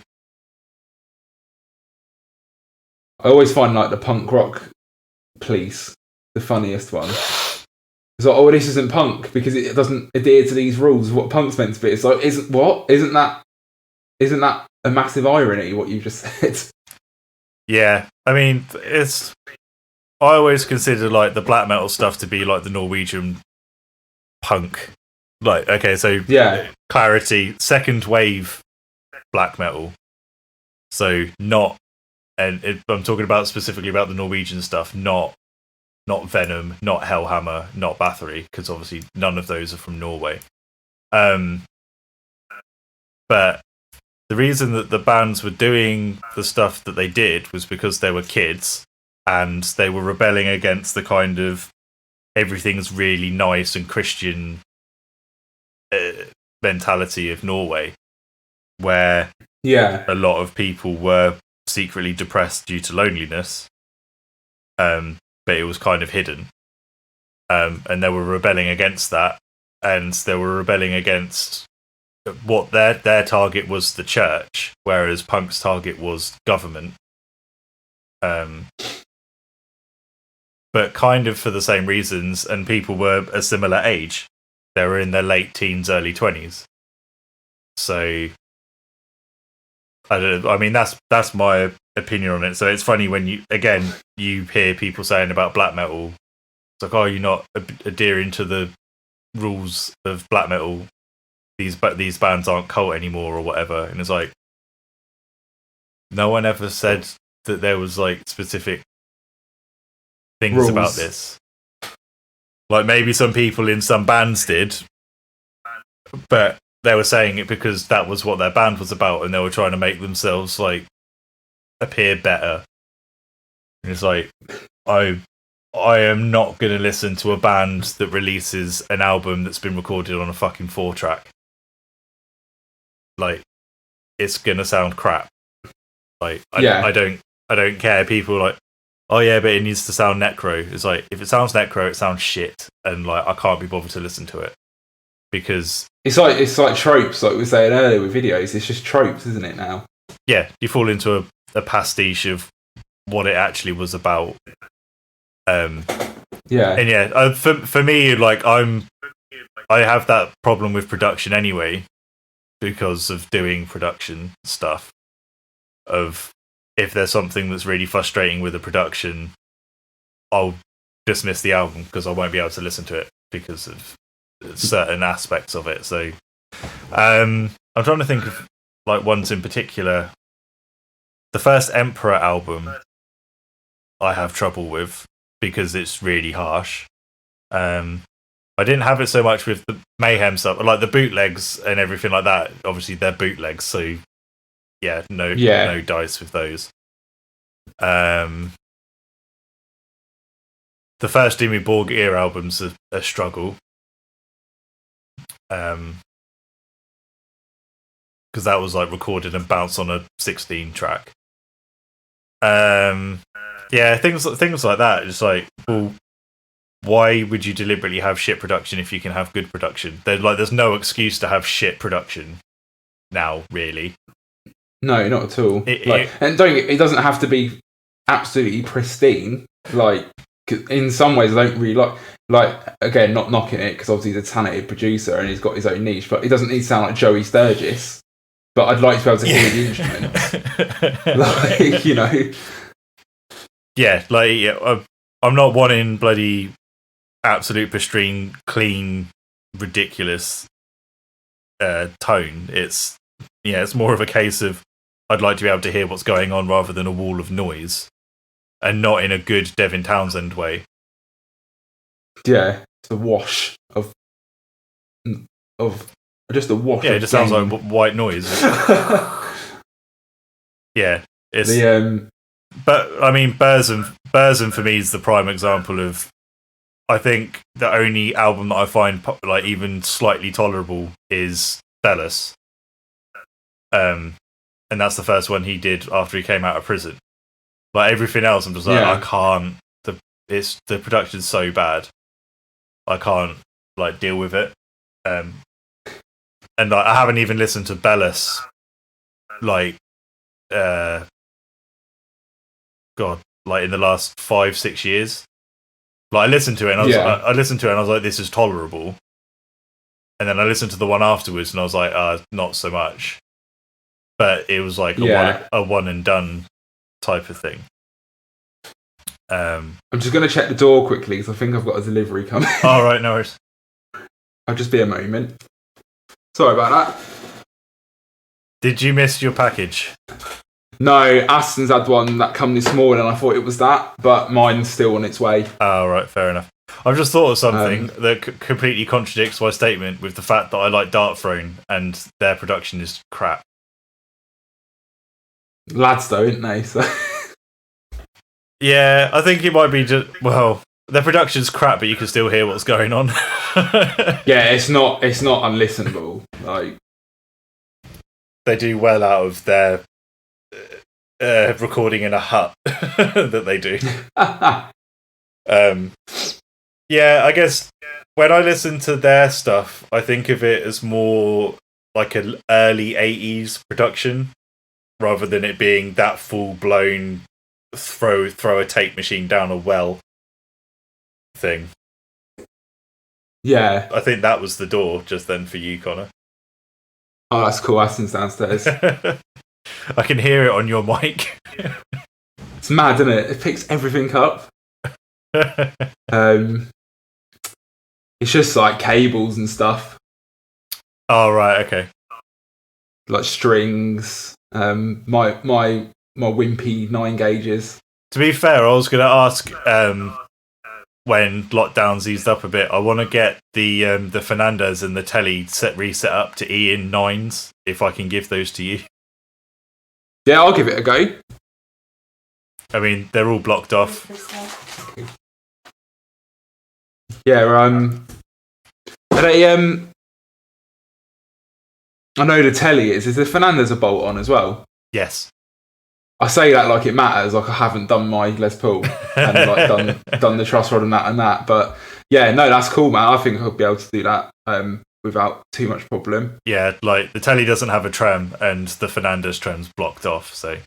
I always find like the punk rock police the funniest one. It's like, oh, this isn't punk because it doesn't adhere to these rules of what punk's meant to be. It's like, isn't that a massive irony what you just said? Yeah, I mean, I always consider like the black metal stuff to be like the Norwegian punk. Like, okay, so clarity, second wave black metal. So not, and I'm talking about specifically about the Norwegian stuff, not Venom, not Hellhammer, not Bathory, because obviously none of those are from Norway. But the reason that the bands were doing the stuff that they did was because they were kids and they were rebelling against the kind of everything's really nice and Christian mentality of Norway, where a lot of people were secretly depressed due to loneliness, but it was kind of hidden. And they were rebelling against that, and they were rebelling against what their target was the church, whereas punk's target was government. But kind of for the same reasons, and people were a similar age. They were in their late teens, early 20s. So I don't know. I mean, that's my opinion on it. So it's funny when you hear people saying about black metal. It's like, oh, you're not adhering to the rules of black metal. These bands aren't cult anymore or whatever. And it's like, no one ever said that there was like specific things rules about this. Like maybe some people in some bands did, but they were saying it because that was what their band was about, and they were trying to make themselves like appear better. And it's like, I am not going to listen to a band that releases an album that's been recorded on a fucking 4-track. Like, it's going to sound crap. Like, I don't care. People are like, oh yeah, but it needs to sound necro. It's like, if it sounds necro, it sounds shit, and like I can't be bothered to listen to it because it's like tropes, like we were saying earlier with videos. It's just tropes, isn't it? Now, yeah, you fall into a pastiche of what it actually was about. And for me, like I have that problem with production anyway because of doing production stuff. Of if there's something that's really frustrating with the production, I'll dismiss the album because I won't be able to listen to it because of certain aspects of it. So I'm trying to think of like ones in particular. The first Emperor album I have trouble with because it's really harsh. I didn't have it so much with the Mayhem stuff, like the bootlegs and everything like that. Obviously they're bootlegs, so no dice with those. The first Dimmy Borg ear album's a struggle. Because that was like recorded and bounced on a 16 track. Things like that. Just like, well, why would you deliberately have shit production if you can have good production? There's no excuse to have shit production now, really. No, not at all. It It doesn't have to be absolutely pristine. Like, 'cause in some ways, I don't really like. Again, not knocking it because obviously he's a talented producer and he's got his own niche, but he doesn't need to sound like Joey Sturgis. But I'd like to be able to hear the instruments. Yeah, I'm not wanting bloody absolute pristine, clean, ridiculous tone. It's more of a case of I'd like to be able to hear what's going on rather than a wall of noise, and not in a good Devin Townsend way. Yeah, it's a wash of just a wash. Yeah, it just sounds like white noise. Yeah, it's But I mean, Burzum for me is the prime example of. I think the only album that I find like even slightly tolerable is Bellis, and that's the first one he did after he came out of prison. Like everything else, I'm just like I can't. The production's so bad, I can't like deal with it. And like, I haven't even listened to Bellis, like, God, like in the last 5-6 years. Like I listened to it, and I was like, this is tolerable. And then I listened to the one afterwards, and I was like, not so much. But it was like a one and done type of thing. I'm just going to check the door quickly because I think I've got a delivery coming. All right, no worries. I'll just be a moment. Sorry about that. Did you miss your package? No, Aston's had one that come this morning. I thought it was that, but mine's still on its way. Oh, right, fair enough. I've just thought of something that completely contradicts my statement with the fact that I like Dart Throne and their production is crap. Lads, though, isn't they? So. Yeah, I think it might be just their production's crap, but you can still hear what's going on. Yeah, it's not unlistenable. Like they do well out of their recording in a hut that they do. Yeah, I guess when I listen to their stuff, I think of it as more like an early 80s production rather than it being that full blown throw a tape machine down a well thing. Yeah. I think that was the door just then for you, Connor. Oh, that's cool. Aston's downstairs. I can hear it on your mic. It's mad, isn't it? It picks everything up. It's just like cables and stuff. Oh, right, okay. Like strings. My wimpy 9 gauges. To be fair, I was going to ask when lockdowns eased up a bit, I want to get the Fernandez and the telly reset up to E in 9s, if I can give those to you. Yeah, I'll give it a go. I mean, they're all blocked off. Yeah, are they, I know the telly is the Fernandez a bolt on as well? Yes. I say that like it matters, like I haven't done my Les Paul and like done the truss rod and that, but yeah, no, that's cool, man. I think I'll be able to do that without too much problem. Yeah, like the telly doesn't have a trem and the Fernandez trem's blocked off, so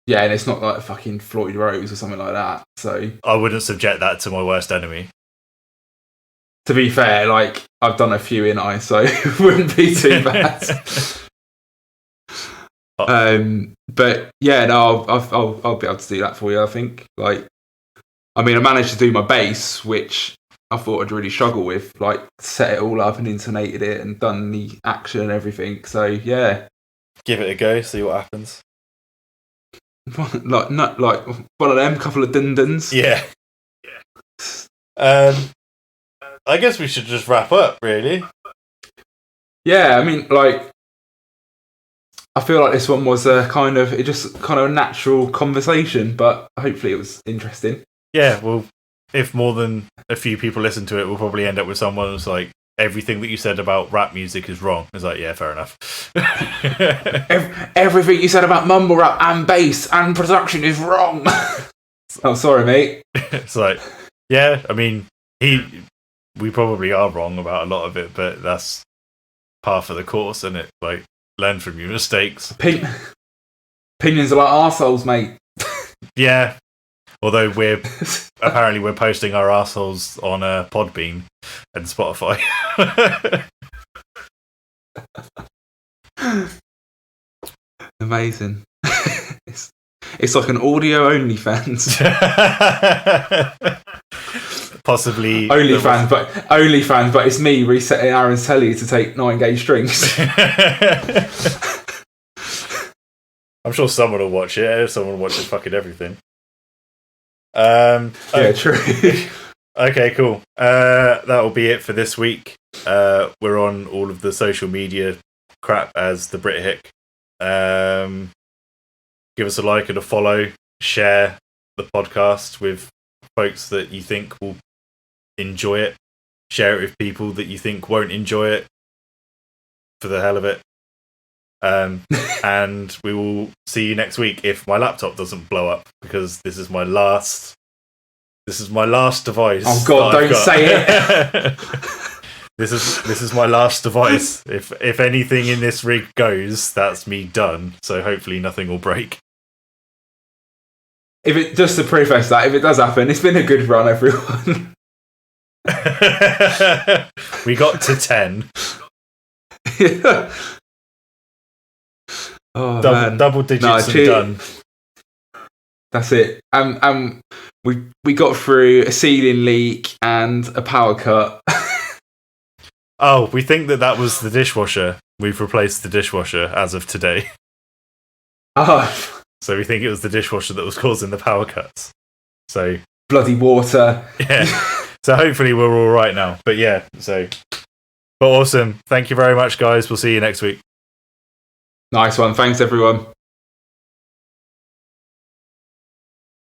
yeah, and it's not like fucking Floyd Rose or something like that. So I wouldn't subject that to my worst enemy. To be fair, like I've done a few in I, so it wouldn't be too bad. But yeah, no, I'll be able to do that for you. I think. Like, I mean, I managed to do my bass, which I thought I'd really struggle with. Like, set it all up and intonated it and done the action and everything. So yeah, give it a go, see what happens. like one of them, couple of dun-duns. Yeah. I guess we should just wrap up, really. Yeah, I mean, like, I feel like this one was a kind of a natural conversation, but hopefully it was interesting. Yeah, well, if more than a few people listen to it, we'll probably end up with someone who's like, everything that you said about rap music is wrong. It's like, yeah, fair enough. Everything you said about mumble rap and bass and production is wrong. Oh, sorry, mate. It's like, yeah, I mean, we probably are wrong about a lot of it, but that's par for the course, isn't it? Like, Learn from your mistakes. Opinions are like arseholes, mate. Yeah. Although we're posting our arseholes on Podbean and Spotify. Amazing. It's like an audio OnlyFans. Possibly OnlyFans, but it's me resetting Aaron's telly to take 9-gauge strings. I'm sure someone will watch it. Someone will watch it, fucking everything. True. Okay, cool. That'll be it for this week. We're on all of the social media crap as the BritHick. Give us a like and a follow. Share the podcast with folks that you think will enjoy it. Share it with people that you think won't enjoy it for the hell of it. And we will see you next week if my laptop doesn't blow up, because this is my last device. Oh God, don't say it. This is my last device. If anything in this rig goes, that's me done. So hopefully nothing will break. Just to preface that, if it does happen, it's been a good run, everyone. We got to 10. Yeah. Oh, double digits and done. That's it. We got through a ceiling leak and a power cut. Oh, we think that was the dishwasher. We've replaced the dishwasher as of today. Oh. So we think it was the dishwasher that was causing the power cuts. So bloody water. Yeah. So hopefully we're all right now. But yeah, but awesome. Thank you very much, guys. We'll see you next week. Nice one. Thanks, everyone.